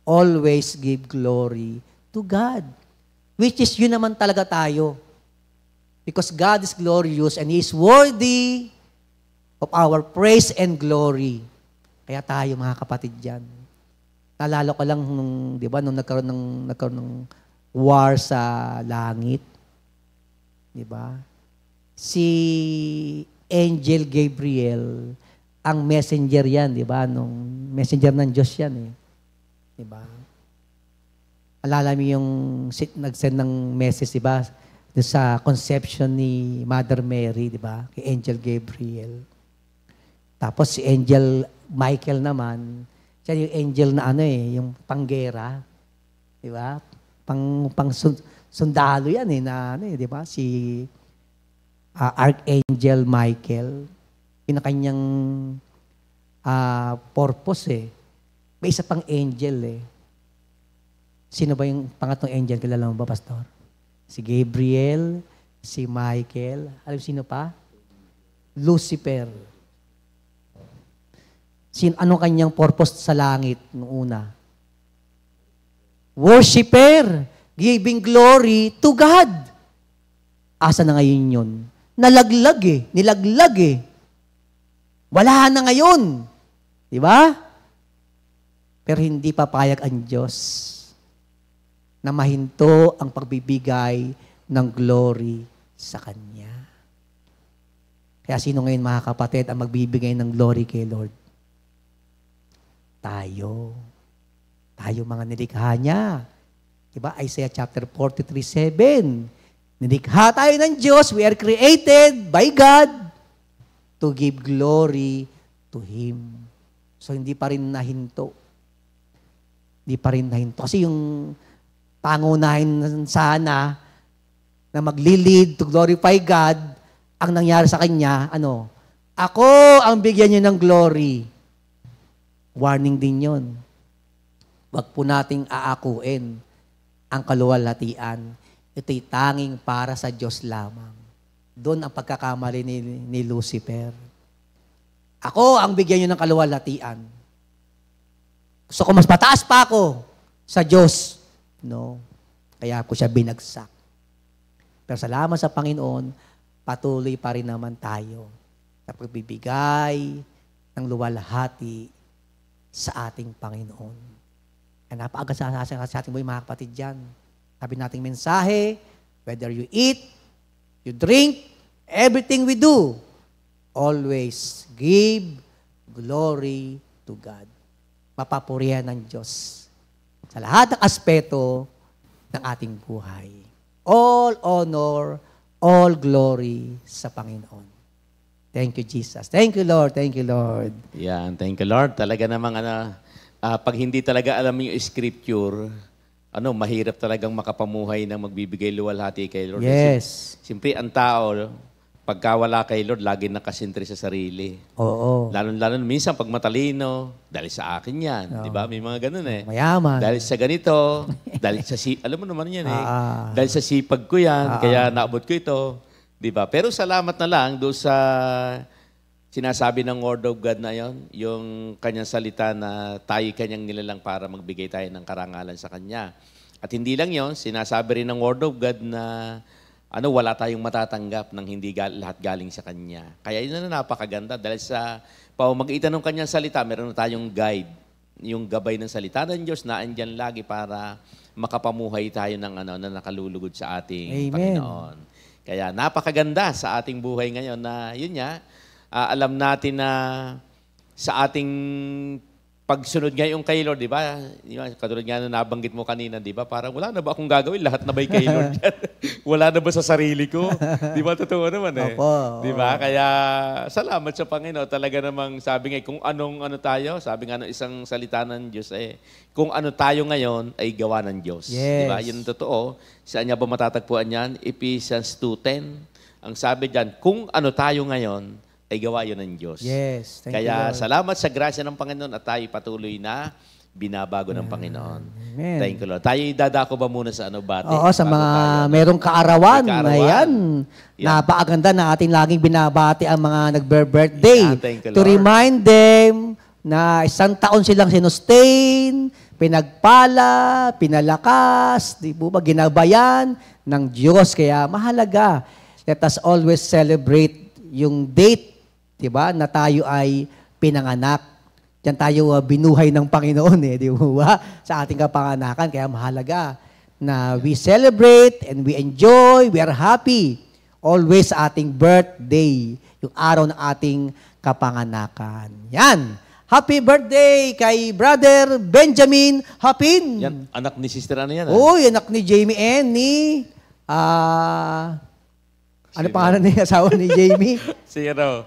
always give glory to God. Which is yun naman talaga tayo. Because God is glorious and He is worthy of our praise and glory. Kaya tayo, mga kapatid, dyan. Naalala ko lang, di ba, nung nagkaroon ng war sa langit. Di ba? Si Angel Gabriel, ang messenger yan, di ba? Messenger ng Diyos yan eh. Diba? Alala mo yung nag-send ng message, diba? Doon sa conception ni Mother Mary, diba? Kay Angel Gabriel. Tapos si Angel Michael naman, siya yung angel na yung panggera. Diba? Sundalo yan na di ba? Si Archangel Michael, pinakanyang purpose May isa pang angel Sino ba yung pangatlong angel? Kilala mo ba, Pastor? Si Gabriel, si Michael, alam sino pa? Lucifer. Ano kanyang purpose sa langit noong una? Worshipper, giving glory to God. Asa na ngayon yun? Nilaglag Wala na ngayon. Di ba? Pero hindi papayag ang Diyos na mahinto ang pagbibigay ng glory sa Kanya. Kaya sino ngayon mga kapatid ang magbibigay ng glory kay Lord? Tayo. Tayo mga nilikha niya. Diba? Isaiah chapter 43:7. Nilikha tayo ng Diyos. We are created by God to give glory to Him. So hindi pa rin nahinto. Hindi pa rin nahinto. Kasi yung pangunahin sana na maglilid to glorify God, ang nangyari sa kanya, ako ang bigyan niyo ng glory. Warning din yun. Huwag po nating aakuin ang kaluwalhatian. Ito'y tanging para sa Diyos lamang. Doon ang pagkakamali ni Lucifer. Ako ang bigyan niyo ng kaluwalhatian. Gusto ko mas pataas pa ako sa Diyos. No. Kaya ko siya binagsak. Pero salamat sa Panginoon, patuloy pa rin naman tayo sa pagbibigay ng luwalhati sa ating Panginoon. Kaya napaaga sa ating mga kapatid dyan. Sabi nating mensahe, whether you eat, you drink, everything we do, always give glory to God. Mapapurihan ng Diyos sa lahat ng aspeto ng ating buhay. All honor, all glory sa Panginoon. Thank you, Jesus. Thank you, Lord. Thank you, Lord. Yan, thank you, Lord. Talaga namang pag hindi talaga alam yung scripture, mahirap talagang makapamuhay ng magbibigay luwalhati kay Lord. Yes. Siyempre, ang tao, pagka wala kay Lord, lagi nakasentre sa sarili. Oo. Lalo minsan pag matalino, dahil sa akin yan. Di ba? May mga ganun Mayaman. Dahil sa ganito, dahil sa alam mo naman yan Dahil sa sipag ko yan, kaya naabot ko ito. Di ba? Pero salamat na lang doon sa sinasabi ng Word of God na yon, yung kanyang salita na tayo kanyang nilalang para magbigay tayo ng karangalan sa kanya. At hindi lang yon, sinasabi rin ng Word of God na wala tayong matatanggap ng hindi lahat galing sa Kanya. Kaya yun na napakaganda dahil sa pamamagitan ng Kanyang salita, meron na tayong guide, yung gabay ng salita ng Diyos na andyan lagi para makapamuhay tayo ng na nakalulugod sa ating Amen. Panginoon. Kaya napakaganda sa ating buhay ngayon na yun nga, alam natin na sa ating pagsunod ngayon kay Lord, di ba? Katulad nga na nabanggit mo kanina, di ba? Parang wala na ba akong gagawin? Lahat na ba'y kay Lord yan? Wala na ba sa sarili ko? Di ba? Totoo naman Opo. Di ba? Kaya salamat sa Panginoon. Talaga namang sabi nga, kung anong tayo, sabi nga ng isang salita ng Diyos, kung ano tayo ngayon ay gawa ng Diyos. Yes. Di ba? Yun ang totoo. Saan niya ba matatagpuan yan? Ephesians 2:10. Ang sabi dyan, kung ano tayo ngayon, ay gawa yun ng Diyos. Yes. Thank Kaya you, Lord. salamat sa grasya ng Panginoon at tayo patuloy na binabago ng Panginoon. Amen. Thank you, Lord. Tayo dadako ba muna sa bati? Oo, sa Bago mga tayo, merong kaarawan. May kaarawan. Ayan. Yan. Napakaganda na ating laging binabati ang mga nag-birthday. Yan, thank you, To Lord. remind them na 1 taon silang sinustain, pinagpala, pinalakas, di po ba, ginabayan ng Diyos. Kaya mahalaga, let us always celebrate yung date, di ba, na tayo ay pinanganak. Diyan tayo binuhay ng Panginoon, di ba, sa ating kapanganakan. Kaya mahalaga na we celebrate and we enjoy, we are happy always sa ating birthday, yung araw ng ating kapanganakan. Yan. Happy birthday kay Brother Benjamin Hapin. Yan, anak ni sister ano yan? Uy, anak ni Jamie N. Ano pangalan ni asawa ni Jamie? Si ano?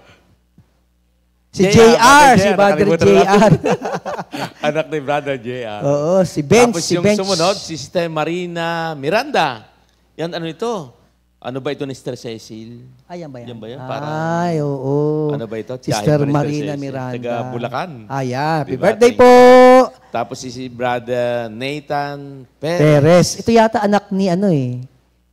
Si JR, si Brother nakalimutan JR. Anak ni Brother JR. Oo, si Bench. Tapos si yung Bench. sumunod, si Sister Marina Miranda. Yan, ano ito? Ano ba ito ni Sister Cecil? Ayan ba yan? Yan ba yan? Parang, Ay, oo. ano ba ito? Sister Tiyahin ba ni Marina Cecil? Miranda. Taga Bulacan. Ayan. Happy Diba? birthday Thank po. Tapos si Brother Nathan Perez. Perez. Ito yata anak ni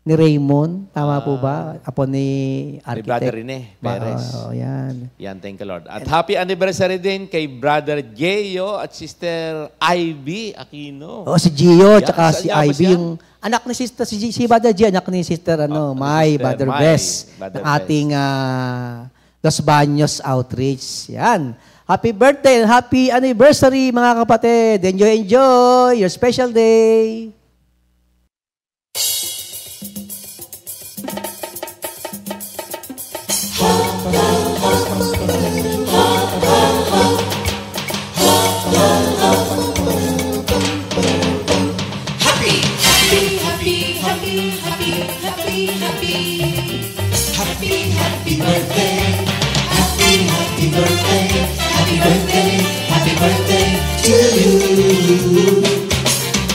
ni Raymond. Tama po ba? Apo ni Ni Brother architect. Rene Perez. Oo, yan. Yan, thank you Lord. At happy anniversary din kay Brother Jeyo at Sister Ivy Aquino. Oh, si Gio, Yan, tsaka saan si niya ba Ivy, siya? yung anak ni sister, si Brother G, anak ni sister, May, Sister Brother Mai, Bess, Brother ng ating Los Baños Outreach. Yan. Happy birthday and happy anniversary, mga kapatid. Enjoy your special day. Happy, happy, happy, happy, happy, happy, happy. Happy, happy birthday. Happy, happy birthday. Happy birthday, happy birthday to you.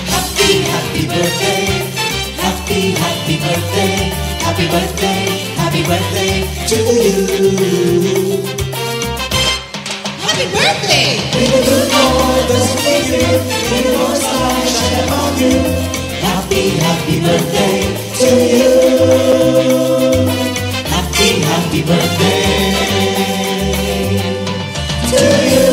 Happy, happy birthday. Happy, happy birthday. Happy birthday, happy birthday to you. Happy birthday! May the good Lord bless you, may the Lord's light shine upon you. Happy, happy birthday to you. Happy, happy birthday to you.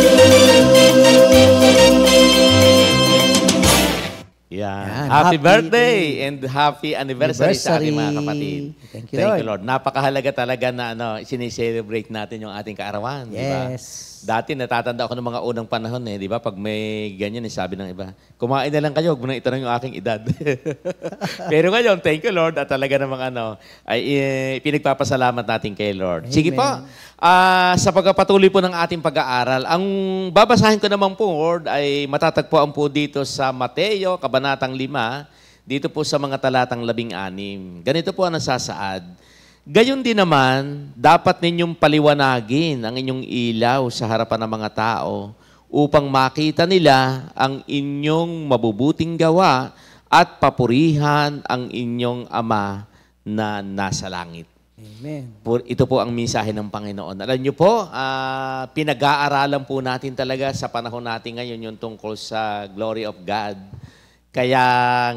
Yan. Yan. Happy Happy birthday and happy anniversary sa ating mga Anniversary. kapatid. Thank you, Lord. Napakahalaga talaga na sinicelebrate natin yung ating kaarawan. Di ba? Yes. Dati natatanda ako ng mga unang panahon di ba? Pag may ganyan, sabi ng iba, kumain na lang kayo, huwag mo nang itanong yung aking edad. Pero ngayon, thank you Lord, at talaga namang pinagpapasalamat natin kay Lord. Amen. Sige po, sa pagpapatuloy po ng ating pag-aaral, ang babasahin ko naman po, Lord, ay matatagpuan po dito sa Mateo, Kabanatang 5, dito po sa mga talatang 16. Ganito po ang nasasaad. Gayon din naman, dapat ninyong paliwanagin ang inyong ilaw sa harapan ng mga tao upang makita nila ang inyong mabubuting gawa at papurihan ang inyong Ama na nasa langit. Amen. Ito po ang mensahe ng Panginoon. Alam niyo po, pinag-aaralan po natin talaga sa panahon natin ngayon yung tungkol sa glory of God. Kaya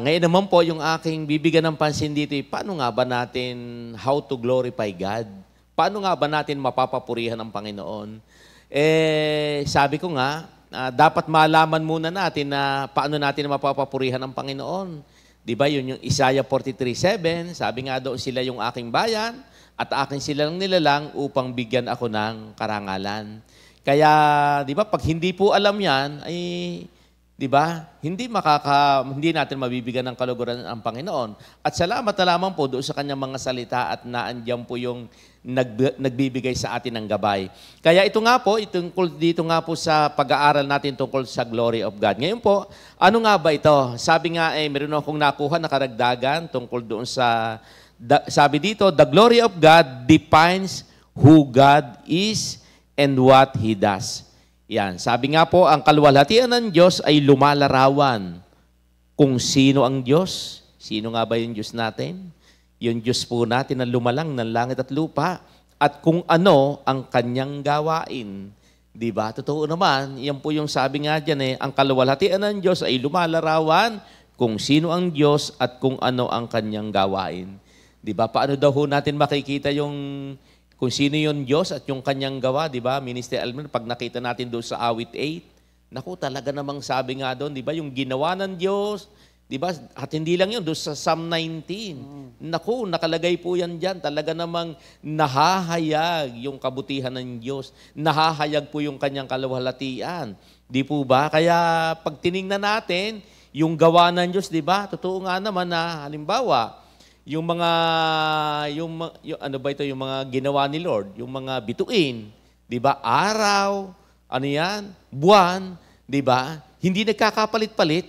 ngayon naman po, yung aking bibigyan ng pansin dito, paano nga ba natin how to glorify God? Paano nga ba natin mapapapurihan ang Panginoon? Sabi ko nga, dapat malaman muna natin na paano natin mapapapurihan ang Panginoon. Di ba yun yung Isaiah 43:7, sabi nga doon sila yung aking bayan at akin silang nilalang upang bigyan ako ng karangalan. Kaya, di ba, pag hindi po alam yan, ay... Di ba? Hindi natin mabibigyan ng kaluguran ang Panginoon. At salamat na lamang po doon sa kanyang mga salita at naandyan po yung nagbibigay sa atin ng gabay. Kaya ito nga po, dito nga po sa pag-aaral natin tungkol sa glory of God. Ngayon po, ano nga ba ito? Sabi nga, meron akong nakuha na karagdagan tungkol doon sa, sabi dito, the glory of God defines who God is and what He does. Yan. Sabi nga po, ang kaluwalhatian ng Diyos ay lumalarawan kung sino ang Diyos. Sino nga ba yung Diyos natin? Yung Diyos po natin na lumalang ng langit at lupa at kung ano ang kanyang gawain. Di ba? Totoo naman, yan po yung sabi nga dyan ang kaluwalhatian ng Diyos ay lumalarawan kung sino ang Diyos at kung ano ang kanyang gawain. Di ba? Paano daw ho natin makikita yung kung sino yung Diyos at yung kanyang gawa, di ba? Minister Almer, pag nakita natin doon sa awit 8, naku, talaga namang sabi nga doon, di ba? Yung ginawa ng Diyos, di ba? At hindi lang yun, doon sa Psalm 19. Naku, nakalagay po yan dyan. Talaga namang nahahayag yung kabutihan ng Diyos. Nahahayag po yung kanyang kaluwalhatian. Di po ba? Kaya pag tiningnan natin, yung gawa ng Diyos, di ba? Totoo nga naman na, halimbawa, yung mga ano ba ito, yung mga ginawa ni Lord, yung mga bituin, 'di ba? Araw, ano yan, buwan, di ba? Hindi nagkakapalit-palit,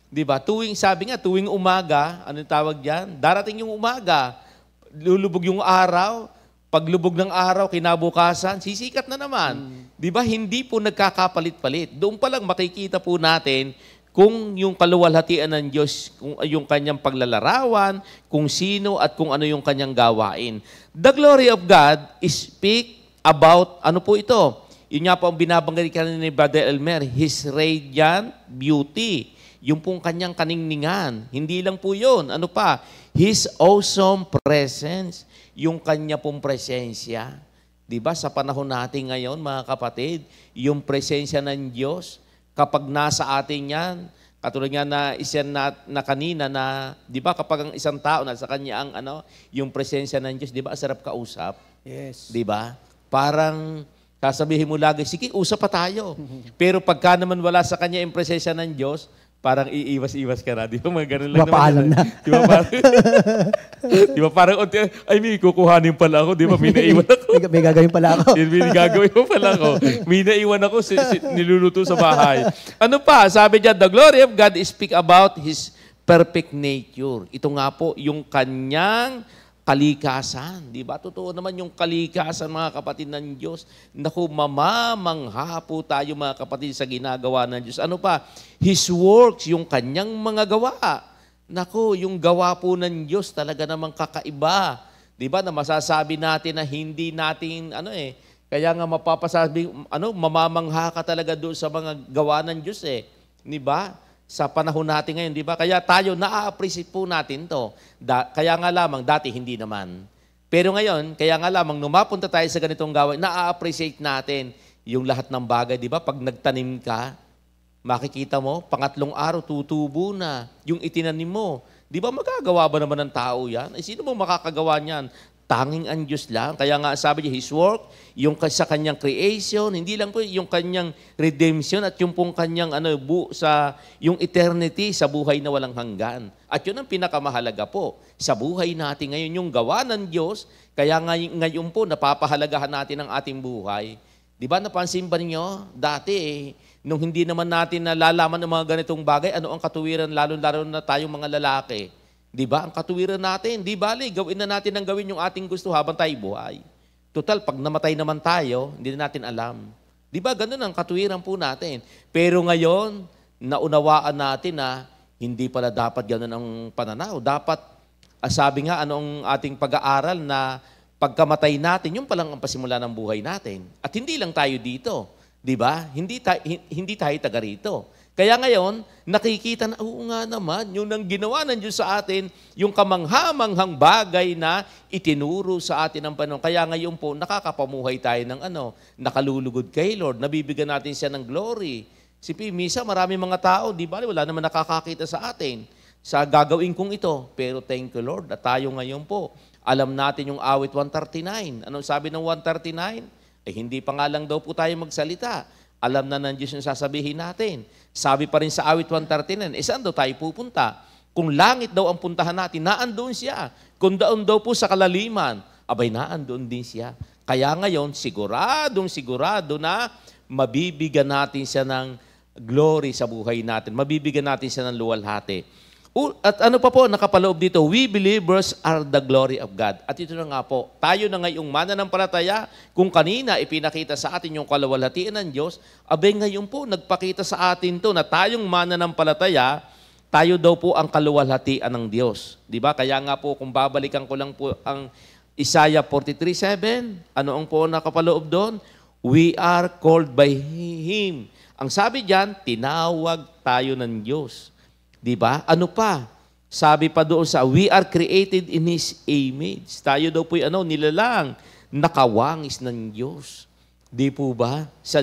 di ba? Sabi nga, tuwing umaga, ano tawag diyan? Darating yung umaga, lulubog yung araw, paglubog ng araw, kinabukasan, sisikat na naman. Di ba? Hindi po nagkakapalit-palit. Doon pa lang makikita po natin kung yung kaluwalhatian ng Diyos, kung yung kanyang paglalarawan, kung sino at kung ano yung kanyang gawain. The glory of God is speak about, ano po ito? Yun nga po ang binabanggit kanina ni Brother Elmer, His radiant beauty. Yung pong kanyang kaningningan. Hindi lang po yun. Ano pa? His awesome presence. Yung kanya pong presensya. Diba? Sa panahon natin ngayon, mga kapatid, yung presensya ng Diyos, kapag nasa atin yan, katulad nga na isa na kanina na, di ba, kapag ang isang tao nasa kanya ang yung presensya ng Diyos, di ba, sarap kausap? Yes. Di ba? Parang sasabihin mo lagi, sige, usap pa tayo. Pero pagka naman wala sa kanya yung presensya ng Diyos, parang iiwas-iwas ka na. Di ba? Mga ganun lang Mapaalam naman. na. Di ba? Di ba? Parang, ay, may kukuhanin pala ako. Di ba? May naiwan ako. May gagawin pala ako. May gagawin mo pala ako. May naiwan ako, niluluto sa bahay. Ano pa? Sabi diyan, the glory of God is speak about His perfect nature. Ito nga po, yung kanyang kalikasan. Di ba? Totoo naman yung kalikasan, mga kapatid ng Diyos. Naku, mamamangha po tayo, mga kapatid, sa ginagawa ng Diyos. Ano pa? His works, yung kanyang mga gawa. Naku, yung gawa po ng Diyos talaga namang kakaiba. Di ba? Na masasabi natin na hindi natin, kaya nga mapapasabi, mamamangha ka talaga doon sa mga gawa ng Diyos eh. Di ba? Sa panahon natin ngayon, di ba? Kaya tayo, na-appreciate po natin to. Kaya nga lamang, dati hindi naman. Pero ngayon, kaya nga lamang, numapunta tayo sa ganitong gawain, na-appreciate natin yung lahat ng bagay, di ba? Pag nagtanim ka, makikita mo, pangatlong araw, tutubo na yung itinanim mo. Di ba magagawa ba naman ng tao yan? Eh, sino mo makakagawa niyan? Tanging ang Diyos lang. Kaya nga sabi niya, His work, yung sa kanyang creation, hindi lang po yung kanyang redemption at yung pong kanyang yung eternity sa buhay na walang hanggan. At yun ang pinakamahalaga po sa buhay natin ngayon, yung gawa ng Diyos. Kaya ngayon po, napapahalagahan natin ang ating buhay. Di ba, napansin ba ninyo? Dati, nung hindi naman natin nalalaman ng mga ganitong bagay, ano ang katuwiran, lalo-lalo na tayong mga lalaki. Di ba? Ang katuwiran natin, di bali, gawin na natin ang gawin yung ating gusto habang tayo buhay. Total, pag namatay naman tayo, hindi na natin alam. Di ba? Ganun ang katuwiran po natin. Pero ngayon, naunawaan natin na hindi pala dapat ganun ang pananaw. Dapat, sabi nga, ang ating pag-aaral na pagkamatay natin, yung palang ang pasimula ng buhay natin. At hindi lang tayo dito. Di ba? Hindi tayo taga rito. Kaya ngayon, nakikita na, oo nga naman, yung nang ginawa ng Diyos sa atin, yung kamangha-manghang bagay na itinuro sa atin ng Panginoon. Kaya ngayon po, nakakapamuhay tayo ng nakalulugod kay Lord, nabibigyan natin siya ng glory. Misa, marami mga tao, di ba, wala naman nakakakita sa atin sa gagawin kong ito. Pero thank you, Lord, at tayo ngayon po, alam natin yung awit 139. Anong sabi ng 139? Hindi pa nga lang daw po tayo magsalita. Alam na ng Diyos yung sasabihin natin. Sabi pa rin sa awit 139, saan daw tayo pupunta? Kung langit daw ang puntahan natin, naandoon siya. Kung daon daw po sa kalaliman, abay naandoon din siya. Kaya ngayon, sigurado na mabibigyan natin siya ng glory sa buhay natin. Mabibigyan natin siya ng luwalhati. At ano pa po, nakapaloob dito, we believers are the glory of God. At ito na nga po, tayo na ngayong mananampalataya, kung kanina ipinakita sa atin yung kaluwalhatian ng Diyos, abay ngayon po, nagpakita sa atin to na tayong mananampalataya, tayo daw po ang kaluwalhatian ng Diyos. Diba? Kaya nga po, kung babalikan ko lang po ang Isaiah 43:7, ano ang po nakapaloob doon? We are called by Him. Ang sabi diyan, tinawag tayo ng Diyos. Diba? Ano pa? Sabi pa doon sa, we are created in His image. Tayo daw po'y nilalang, nakawangis ng Diyos. Di po ba? Sa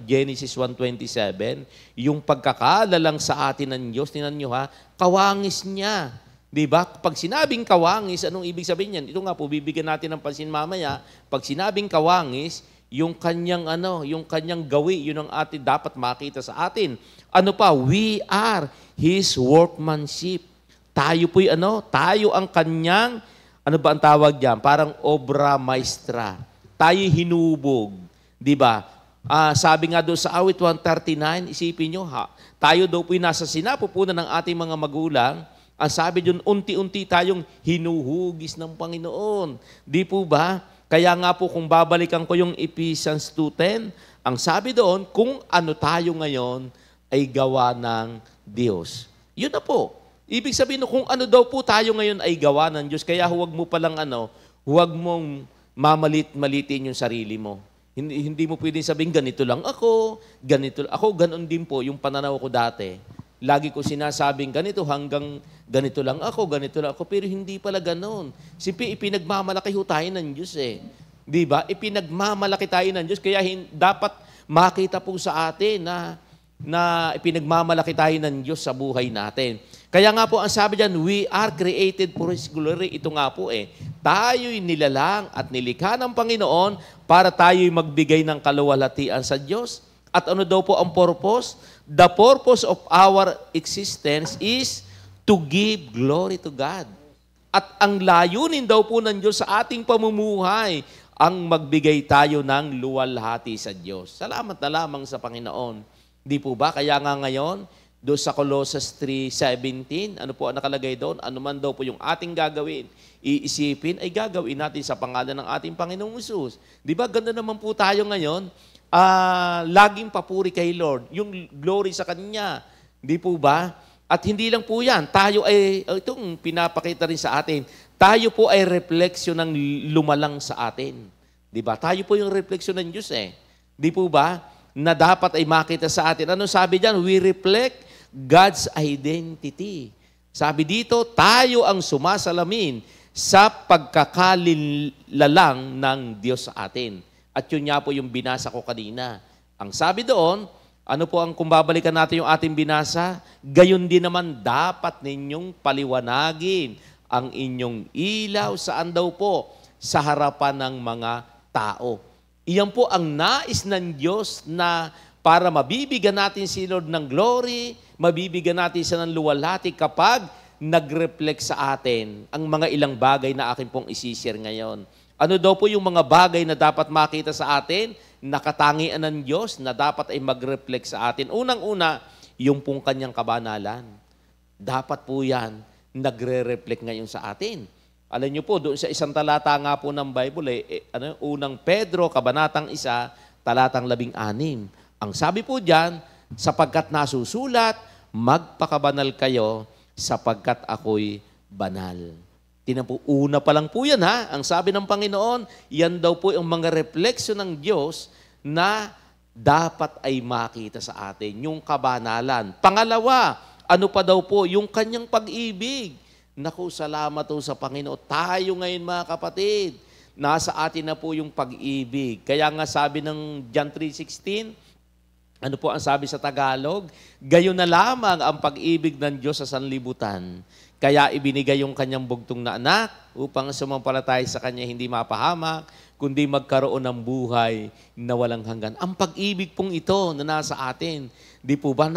Genesis 1:27, yung pagkakalalang sa atin ng Diyos, tinan nyo ha, kawangis niya. Di ba? Pag sinabing kawangis, anong ibig sabihin yan? Ito nga po, bibigyan natin ng pansin mamaya. Pag sinabing kawangis, yung kanyang yung kanyang gawi, yun ang atin dapat makita sa atin. Ano pa? We are His workmanship. Tayo po'y tayo ang kanyang, ba ang tawag diyan? Parang obra maestra. Tayo hinubog. Di ba? sabi nga doon sa awit 139, isipin nyo, tayo daw po'y nasa sinapupunan ng ating mga magulang. Ang sabi doon, unti-unti tayong hinuhugis ng Panginoon. Di po ba? Kaya nga po kung babalikan ko yung Ephesians 2:10, ang sabi doon, kung ano tayo ngayon ay gawa ng Diyos. Yun na po. Ibig sabihin, kung ano daw po tayo ngayon ay gawa ng Diyos, kaya huwag mo palang huwag mong mamalit-malitin yung sarili mo. Hindi mo pwedeng sabihin, ganito lang ako, ganon din po yung pananaw ko dati. Lagi ko sinasabing ganito hanggang ganito lang ako, pero hindi pala ganon. Siyempre, ipinagmamalaki ho tayo ng Diyos eh. Di ba? Ipinagmamalaki tayo ng Diyos, kaya dapat makita po sa atin na ipinagmamalaki tayo ng Diyos sa buhay natin. Kaya nga po, ang sabi dyan, we are created for His glory. Ito nga po tayo'y nilalang at nilikha ng Panginoon para tayo'y magbigay ng kaluwalhatian sa Diyos. At ano daw po ang purpose? The purpose of our existence is to give glory to God. At ang layunin daw po ng Diyos sa ating pamumuhay ang magbigay tayo ng luwalhati sa Diyos. Salamat na lamang sa Panginoon. Di po ba? Kaya nga ngayon, doon sa Colossus 3:17, ano po ang nakalagay doon? Ano man daw po yung ating gagawin, iisipin, ay gagawin natin sa pangalan ng ating Panginoong Hesus. Di ba? Ganda naman po tayo ngayon. Laging papuri kay Lord. Yung glory sa Kanya. Di po ba? At hindi lang po yan. Tayo ay, itong pinapakita rin sa atin, tayo po ay refleksyon ng lumalang sa atin. Di ba? Tayo po yung refleksyon ng Diyos eh. Di po ba? Na dapat ay makita sa atin. Ano sabi diyan? We reflect God's identity. Sabi dito, tayo ang sumasalamin sa pagkakalilalang ng Diyos sa atin. At yun nga po yung binasa ko kanina. Ang sabi doon, ano po ang kung babalikan natin yung ating binasa? Gayon din naman dapat ninyong paliwanagin ang inyong ilaw saan daw po? Sa harapan ng mga tao. Iyan po ang nais ng Diyos na para mabibigyan natin si Lord ng glory, mabibigyan natin siya ng luwalhati kapag nag-reflect sa atin ang mga ilang bagay na akin pong isishare ngayon. Ano daw po yung mga bagay na dapat makita sa atin, nakatangian ng Diyos, na dapat ay mag-reflect sa atin? Unang-una, yung pong kanyang kabanalan. Dapat po yan, nagre-reflect ngayon sa atin. Alam niyo po, doon sa isang talata nga po ng Bible, unang Pedro, kabanatang 1, talatang 16. Ang sabi po diyan, sapagkat nasusulat, magpakabanal kayo, sapagkat ako'y banal. Tinan po, una pa lang po yan ha. Ang sabi ng Panginoon, yan daw po yung mga refleksyon ng Diyos na dapat ay makita sa atin, yung kabanalan. Pangalawa, ano pa daw po? Yung kanyang pag-ibig. Naku, salamat po sa Panginoon. Tayo ngayon mga kapatid, nasa atin na po yung pag-ibig. Kaya nga sabi ng John 3:16, ano po ang sabi sa Tagalog? Gayon na lamang ang pag-ibig ng Diyos sa sanlibutan. Kaya ibinigay yung kanyang bugtong na anak upang sumampalataya sa kanya hindi mapahamak, kundi magkaroon ng buhay na walang hanggan. Ang pag-ibig pong ito na nasa atin, di po ba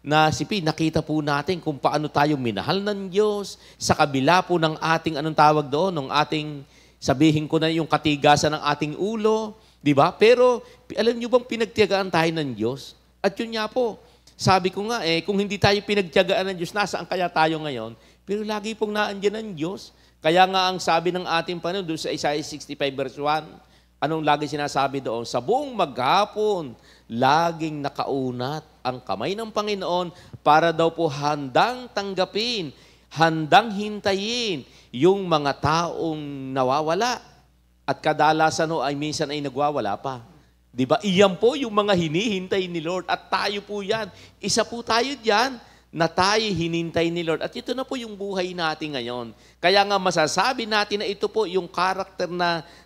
nakita po natin kung paano tayo minahal ng Diyos sa kabila po ng ating, anong tawag doon, ng ating, sabihin ko na yung katigasan ng ating ulo, di ba? Pero alam niyo bang pinagtiyagaan tayo ng Diyos? At yun nga po, sabi ko nga kung hindi tayo pinagtiyagaan ng Diyos, nasaan kaya tayo ngayon? Pero lagi pong naandyan ng Diyos. Kaya nga ang sabi ng ating Panginoon doon sa Isaiah 65:1, anong lagi sinasabi doon? Sa buong maghapon, laging nakaunat ang kamay ng Panginoon para daw po handang tanggapin, handang hintayin yung mga taong nawawala. At kadalasan ay minsan ay nagwawala pa. Di ba? Iyan po yung mga hinihintay ni Lord. At tayo po yan. Isa po tayo dyan na tayo hinintay ni Lord. At ito na po yung buhay natin ngayon. Kaya nga masasabi natin na ito po yung karakter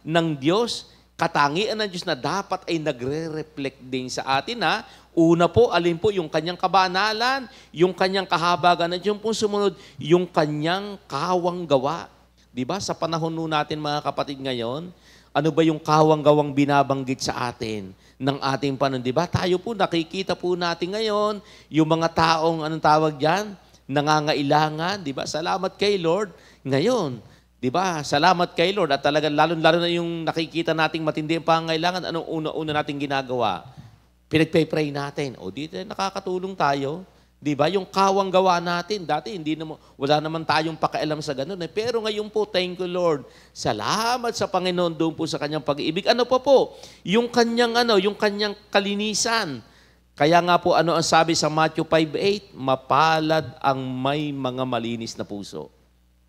ng Diyos, katangian ng Diyos na dapat ay nagre-reflect din sa atin ha. Una po, alin po yung kanyang kabanalan, yung kanyang kahabagan, at yung po sumunod, yung kanyang kawang gawa. Diba? Sa panahon natin mga kapatid ngayon, ano ba yung kawang gawang binabanggit sa atin ng ating panahon? Diba? Tayo po, nakikita po natin ngayon, yung mga taong, anong tawag dyan? Nangangailangan, diba? Salamat kay Lord. Ngayon, Di ba? Salamat kay Lord at talagang lalo-lalo na yung nakikita nating matindi ang pangangailangan, anong una-una nating ginagawa? Pinagpe-pray natin. O dito nakakatulong tayo. Di ba? Yung kawang gawa natin, dati wala naman tayong pakialam sa ganun. Pero ngayon po, thank you Lord. Salamat sa Panginoon doon po sa kanyang pag-ibig. Ano pa po? Yung kanyang kalinisan. Kaya nga po, ano ang sabi sa Matthew 5:8? Mapalad ang may mga malinis na puso.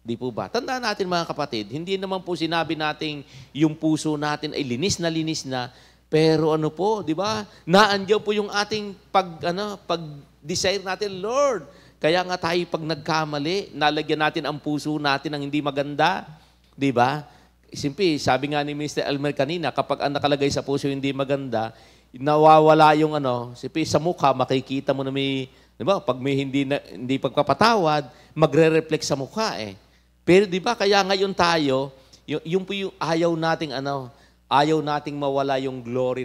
Di po ba? Tandaan natin mga kapatid, hindi naman po sinabi nating yung puso natin ay linis na, pero ano po, di ba? Naandiyan po yung ating pag-desire natin, Lord. Kaya nga tayo pag nagkamali, nalagyan natin ang puso natin ng hindi maganda. Di ba? Simple, sabi nga ni Mr. Elmer kanina, kapag ang nakalagay sa puso hindi maganda, nawawala yung simple, sa mukha, makikita mo na may, di ba? Pag may hindi pagpapatawad, magre-reflect sa mukha eh. Pero di ba, kaya ngayon tayo, yung ayaw nating mawala yung glory,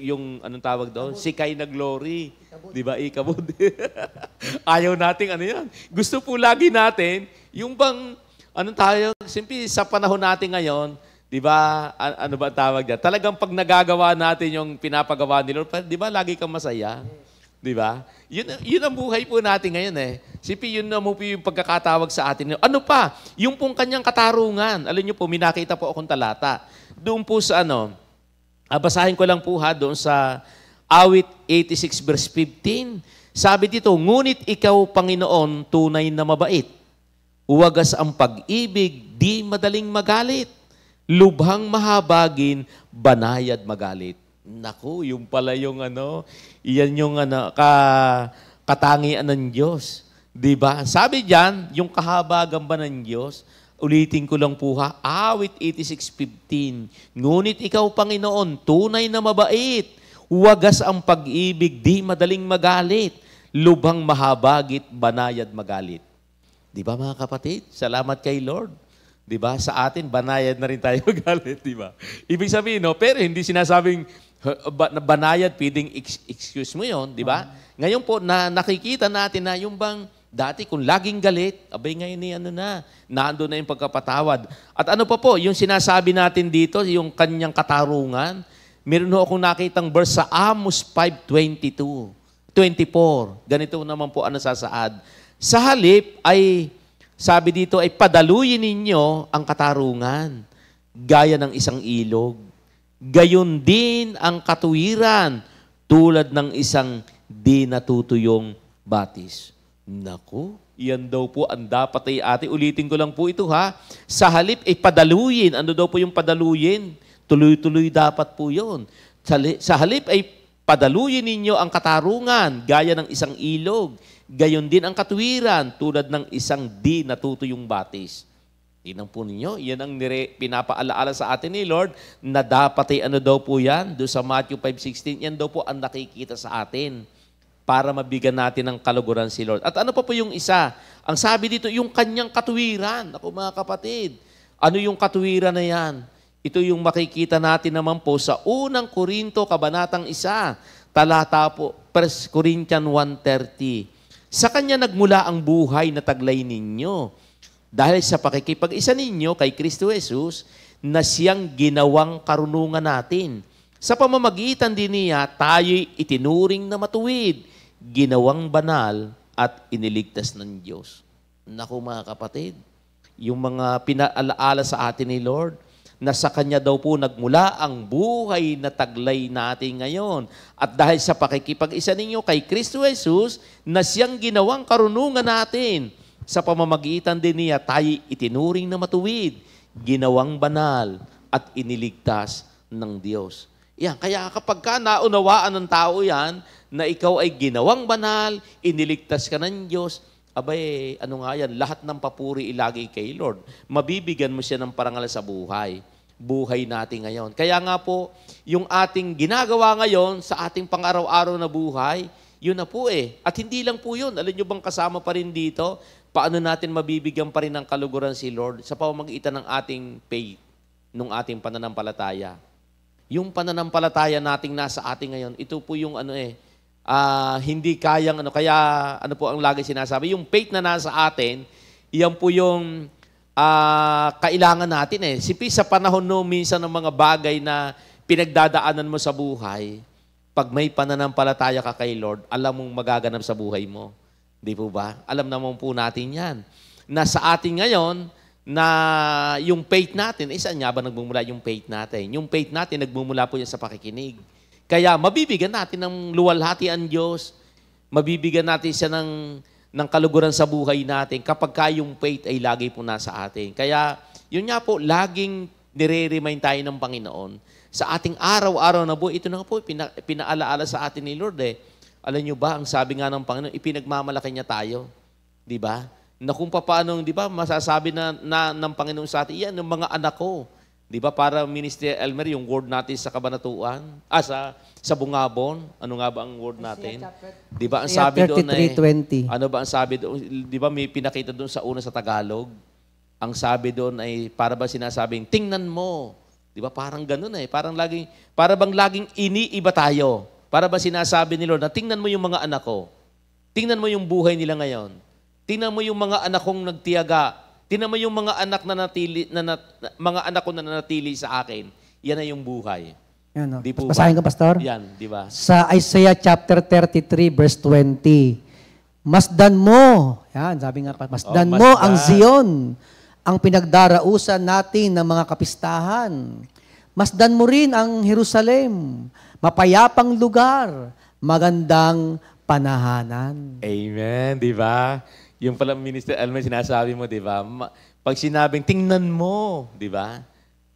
yung anong tawag doon? Sikay na glory. Di ba, ikabod? Ayaw nating yan. Gusto po lagi natin, yung bang, simple, sa panahon natin ngayon, di ba, ano ba tawag dyan? Talagang pag nagagawa natin yung pinapagawa ni Lord, di ba, lagi kang masaya? Di ba? Yun ang buhay po natin ngayon eh. Sipi, yun na mo po yung pagkakatawag sa atin. Ano pa? Yung pong kanyang katarungan. Alam niyo po, minakita po akong talata. Doon po sa basahin ko lang po doon sa Awit 86 verse 15. Sabi dito, ngunit ikaw, Panginoon, tunay na mabait. Uwagas ang pag-ibig, di madaling magalit. Lubhang mahabagin, banayad magalit. Naku, yung pala yung iyan yung katangian ng Diyos. Diba? Sabi diyan, yung kahabagan ba ng Diyos, ulitin ko lang po Awit 86:15. Ngunit ikaw, Panginoon, tunay na mabait, wagas ang pag-ibig, di madaling magalit, lubhang mahabagit, banayad magalit. Diba mga kapatid? Salamat kay Lord. Diba? Sa atin, banayad na rin tayo magalit, diba? Ibig sabihin, pero hindi sinasabing banayad, pwedeng excuse mo yon, di ba? Ngayon po, nakikita natin na yung bang dati kung laging galit, abay ngayon nando na yung pagkapatawad. At ano pa po, yung sinasabi natin dito, yung kanyang katarungan, meron akong nakitang verse sa Amos 5:24. Ganito naman po sasaad. Sa halip ay, sabi dito, ay padaluyin ninyo ang katarungan, gaya ng isang ilog. Gayon din ang katuwiran tulad ng isang di natutuyong batis. Naku, yan daw po ang dapat ay ate. Ulitin ko lang po ito Sa halip ay padaluyin. Ano daw po yung padaluyin? Tuloy-tuloy dapat po yun. Sa halip ay padaluyin ninyo ang katarungan gaya ng isang ilog. Gayon din ang katuwiran tulad ng isang di natutuyong batis. Tingnan po ninyo, yan ang pinapaalaala sa atin ni Lord na dapat ay daw po yan, doon sa Matthew 5:16, yan daw po ang nakikita sa atin para mabigyan natin ng kaluguran si Lord. At ano pa po yung isa? Ang sabi dito, yung kanyang katuwiran. Ako mga kapatid, ano yung katuwiran na yan? Ito yung makikita natin naman po sa unang Korinto, kabanatang 1, talata po, 1 Corinthians 1:30. Sa kanya nagmula ang buhay na taglay ninyo. Dahil sa pakikipag-isa ninyo kay Kristo Jesus na siyang ginawang karunungan natin. Sa pamamagitan din niya, tayo'y itinuring na matuwid, ginawang banal at iniligtas ng Diyos. Naku mga kapatid, yung mga pinaalaala sa atin ni Lord, na sa Kanya daw po nagmula ang buhay na taglay natin ngayon. At dahil sa pakikipag-isa ninyo kay Kristo Jesus na siyang ginawang karunungan natin, sa pamamagitan din niya, tayo itinuring na matuwid, ginawang banal, at iniligtas ng Diyos. Yan, kaya kapag naunawaan ng tao yan, na ikaw ay ginawang banal, iniligtas ka ng Diyos, abay, lahat ng papuri ilagay kay Lord. Mabibigyan mo siya ng parangal sa buhay. Buhay natin ngayon. Kaya nga po, yung ating ginagawa ngayon sa ating pang-araw-araw na buhay, yun na po At hindi lang po yun. Alam nyo bang kasama pa rin dito? Paano natin mabibigyan pa rin ng kaluguran si Lord sa pamamagitan ng ating faith, ng ating pananampalataya. Yung pananampalataya nating nasa atin ngayon, ito po yung hindi kayang kaya po ang lagi sinasabi, yung faith na nasa atin, iyan po yung kailangan natin eh. Sa panahon no, minsan ng mga bagay na pinagdadaanan mo sa buhay, pag may pananampalataya ka kay Lord, alam mong magaganap sa buhay mo. Di po ba? Alam naman po natin yan. Na sa atin ngayon, na yung faith natin, saan nga ba nagmumula yung faith natin? Yung faith natin, nagmumula po yan sa pakikinig. Kaya mabibigyan natin ng luwalhati ang Diyos. Mabibigyan natin siya ng kaluguran sa buhay natin kapag yung faith ay lagi po nasa atin. Kaya, yun nga po, laging nire-remind tayo ng Panginoon. Sa ating araw-araw na buhay, ito na po, pinaalaala sa atin ni Lord eh. Alam nyo ba, ang sabi nga ng Panginoon, ipinagmamalaki niya tayo. Di ba? Na kung paano, di ba, masasabi na ng Panginoon sa atin, yan, ng mga anak ko. Di ba, para Minister Elmer, yung word natin sa kabanatuan, sa bungabon, ano nga ba ang word natin? Di ba, ang sabi doon ay, ano ba ang sabi doon? Di ba, may pinakita doon sa una sa Tagalog? Ang sabi doon ay, para ba sinasabing, tingnan mo. Di ba, parang ganun eh. Para bang laging iniiba tayo. Para ba sinasabi ni Lord na tingnan mo yung mga anak ko. Tingnan mo yung buhay nila ngayon. Tingnan mo yung mga anak kong nagtiyaga. Tingnan mo yung mga anak mga anak ko na nanatili sa akin. Yan na yung buhay. Yan, no? Di po Basahin ba? ka, Pastor. Yan, di ba? Sa Isaiah chapter 33, verse 20. Masdan mo. Yan, sabi nga pa, masdan mo ang Zion, ang pinagdarausan natin ng mga kapistahan. Masdan mo rin ang Jerusalem, mapayapang lugar, magandang panahanan. Amen, di ba? Yung pala, Minister Elmer, sinasabi mo, di ba? Pag sinabing, tingnan mo, di ba?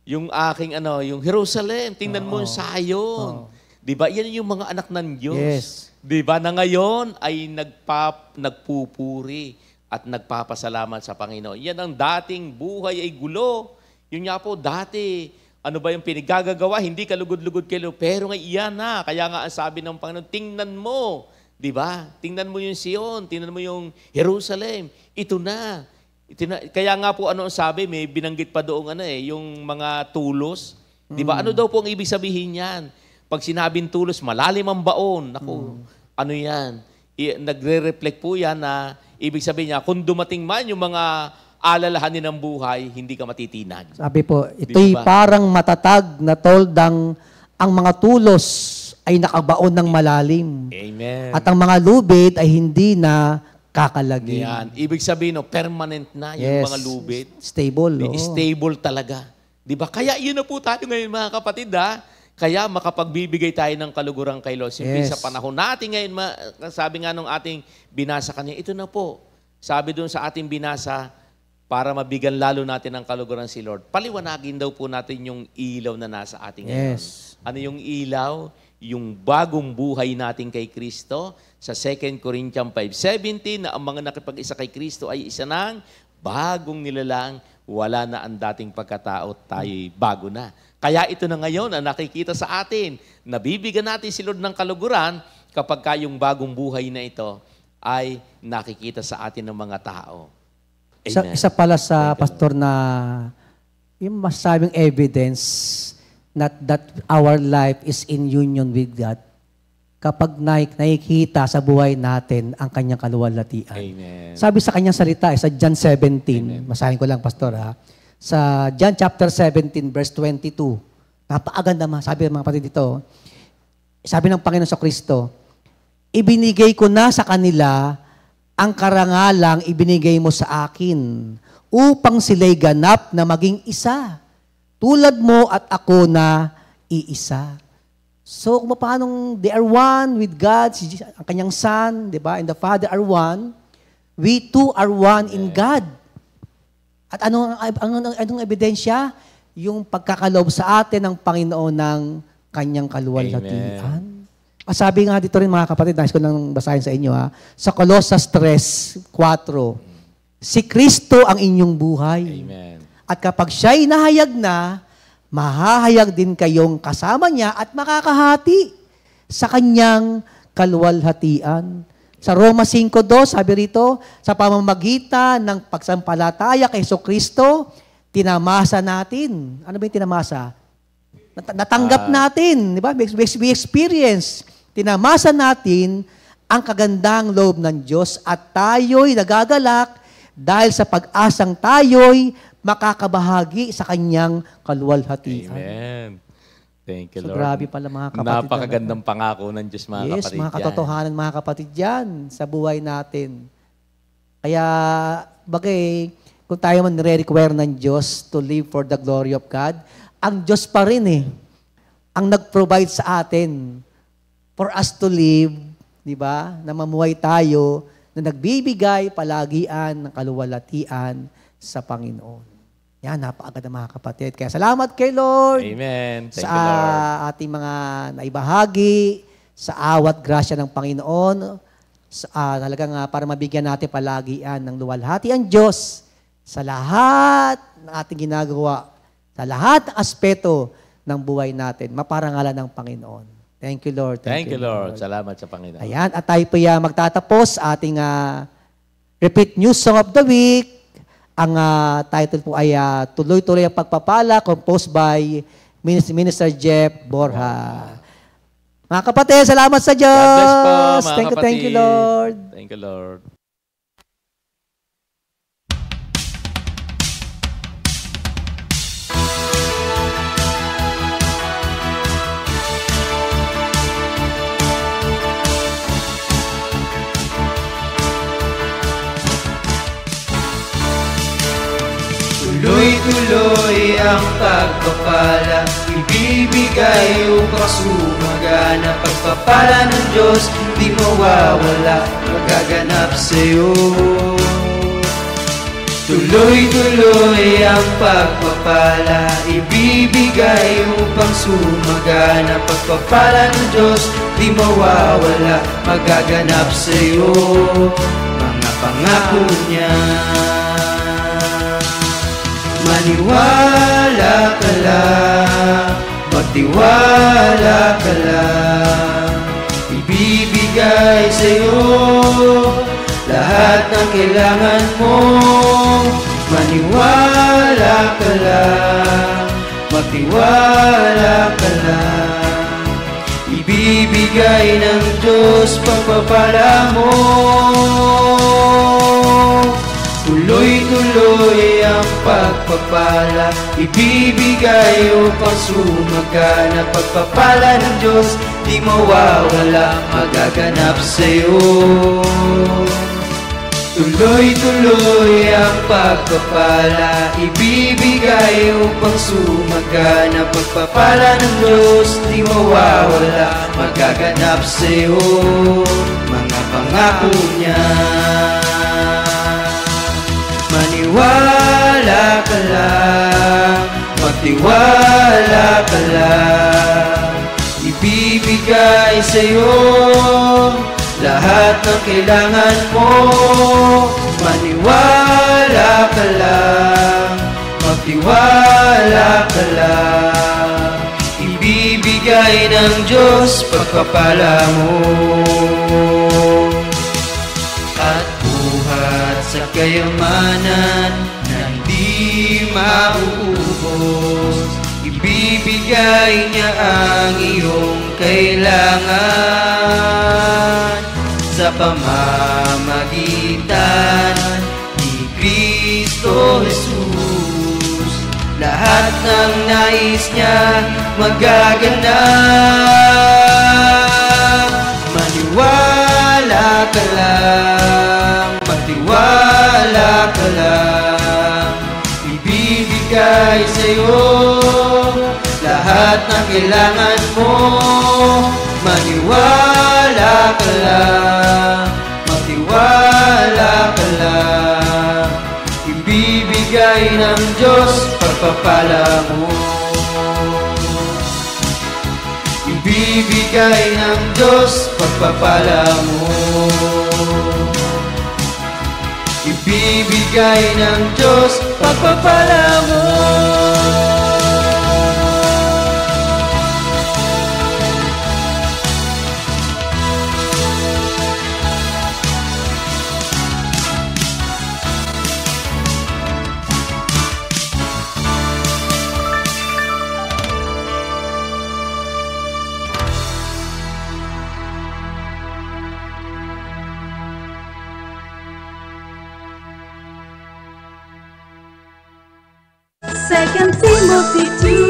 Yung aking, yung Jerusalem, tingnan mo yung Zion. Di ba? Yan yung mga anak ng Diyos. Yes. Di ba? Na ngayon ay nagpupuri at nagpapasalamat sa Panginoon. Yan ang dating buhay ay gulo. Yun nga po, dati, ano ba yung pinagagagawa? Hindi ka lugod-lugod kayo. Pero iyan na. Kaya nga ang sabi ng Panginoon, tingnan mo. Di ba? Tingnan mo yung Sion, tingnan mo yung Jerusalem. Ito na. Kaya nga po ano ang sabi, may binanggit pa doon yung mga tulos. Di ba? Ano daw po ang ibig sabihin niyan? Pag sinabing tulos, malalim ang baon. Naku, ano yan? Nagre-reflect po yan na ibig sabihin niya, kung dumating man yung mga alalahanin ng buhay, hindi ka matitinag. Sabi po, ito'y parang matatag na toldang ang mga tulos ay nakabaon ng malalim. Amen. At ang mga lubid ay hindi na kakalagin. Yan. Ibig sabihin, permanent na yung mga lubid. Stable. Stable talaga. Di ba? Kaya yun na po tayo ngayon, mga kapatid, Kaya makapagbibigay tayo ng kaluguran kay Lord. Simple sa panahon natin ngayon, sabi nga nung ating binasa kanina, ito na po. Sabi doon sa ating binasa, para mabigyan lalo natin ng kaluguran si Lord, paliwanagin daw po natin yung ilaw na nasa ating ngayon. Ano yung ilaw? Yung bagong buhay natin kay Kristo sa 2 Corinthians 5:17 na ang mga nakipag-isa kay Kristo ay isa ng bagong nilalang, wala na ang dating pagkatao, tayo'y bago na. Kaya ito na ngayon ang nakikita sa atin. Nabibigyan natin si Lord ng kaluguran kapag yung bagong buhay na ito ay nakikita sa atin ng mga tao. Amen. Isa pala sa pastor na yung masabing evidence that our life is in union with God. Kapag nakikita sa buhay natin ang kanyang kaluwalhatian. Amen. Sabi sa kanyang salita, sa John 17, basahin ko lang, Pastor, sa John chapter 17, verse 22, napakaganda sabi ng mga kapatid dito, sabi ng Panginoon sa Kristo, ibinigay ko na sa kanila ang karangalang ibinigay mo sa akin upang sila'y ganap na maging isa. Tulad mo at ako na iisa. So, kung paano they are one with God, ang kanyang Son, di ba, and the Father are one, we too are one in God. At anong ebidensya? Yung pagkakaloob sa atin ng Panginoon ng kanyang kaluwalhatian. Sabi nga dito rin mga kapatid, nais ko lang basahin sa inyo sa Colossus 3:4, si Kristo ang inyong buhay. Amen. At kapag siya'y nahayag na, mahahayag din kayong kasama niya at makakahati sa kanyang kaluwalhatian. Sa Roma 5:2, sabi rito, sa pamamagitan ng pagsampalataya kay Jesucristo, tinamasa natin. Ano ba yung tinamasa? Natanggap natin, di ba? We experience. Tinamasa natin ang kagandang loob ng Diyos at tayo'y nagagalak dahil sa pag-asang tayo'y makakabahagi sa kanyang kaluwalhatian. Amen. Thank you, So, Lord. grabe pala mga kapatid. Napakagandang pangako ng Diyos, mga Yes, kapatid. mga katotohanan, mga kapatid yan sa buhay natin. Kaya, bagay, kung tayo man nire-require ng Diyos to live for the glory of God, ang Diyos pa rin ang nag-provide sa atin for us to live, di ba? Na mamuhay tayo, na nagbibigay palagian ng kaluwalhatian sa Panginoon. Yan, napakaganda mga kapatid. Kaya salamat kay Lord. Amen. Thank Sa you, Lord. ating mga naibahagi, sa awat grasya ng Panginoon, talagang para mabigyan natin palagian ng luwalhati ang Diyos sa lahat ng ating ginagawa, sa lahat ng aspeto ng buhay natin, maparangalan ng Panginoon. Thank you, Lord. Thank you, Lord. Salamat sa Panginoon. Ayan, at tayo po magtatapos ating repeat news song of the week. Ang title po ay Tuloy-Tuloy ang Pagpapala, composed by Minister Jeff Borja. Mga kapatid, salamat sa Diyos. God bless po, mga kapatid. Thank you, Lord. Thank you, Lord. Tuloy-tuloy ang pagpapala, ibibigay upang sumagana. Pagpapala ng Diyos, di mawawala, magaganap sa'yo. Tuloy-tuloy ang pagpapala, ibibigay upang sumagana. Pagpapala ng Diyos, di mawawala, magaganap sa'yo. Mga pangako niya. Maniwala ka lang, magtiwala ka lang, ibibigay sa'yo lahat ng kailangan mo. Maniwala ka lang, magtiwala ka lang, ibibigay ng Diyos pagpapala mo. Tuloy-tuloy ang pagpapala, ibibigay upang sumagana. Pagpapala ng Diyos, di mawawala, magaganap sa'yo. Tuloy-tuloy ang pagpapala, ibibigay upang sumagana. Pagpapala ng Diyos, di mawawala, magaganap sa'yo. Mga pangako niya. Maniwala ka lang, magtiwala ka lang, ibibigay sa'yo lahat ng kailangan mo. Maniwala ka lang, magtiwala ka lang, ibibigay ng Diyos pagpapala mo. At buhat sa kayamanan na hindi mauubos, ibibigay niya ang iyong kailangan sa pamamagitan ni Kristo Jesus. Lahat ng nais niya magaganap. Maniwala ka lang, magtiwala ka lang, ibibigay sa'yo lahat ng kailangan mo. Maniwala ka lang, magtiwala ka lang, ibibigay ng Diyos pagpapala mo. Ibibigay ng Diyos pagpapala mo. Ibibigay ng Diyos pagpapala mo. multitude.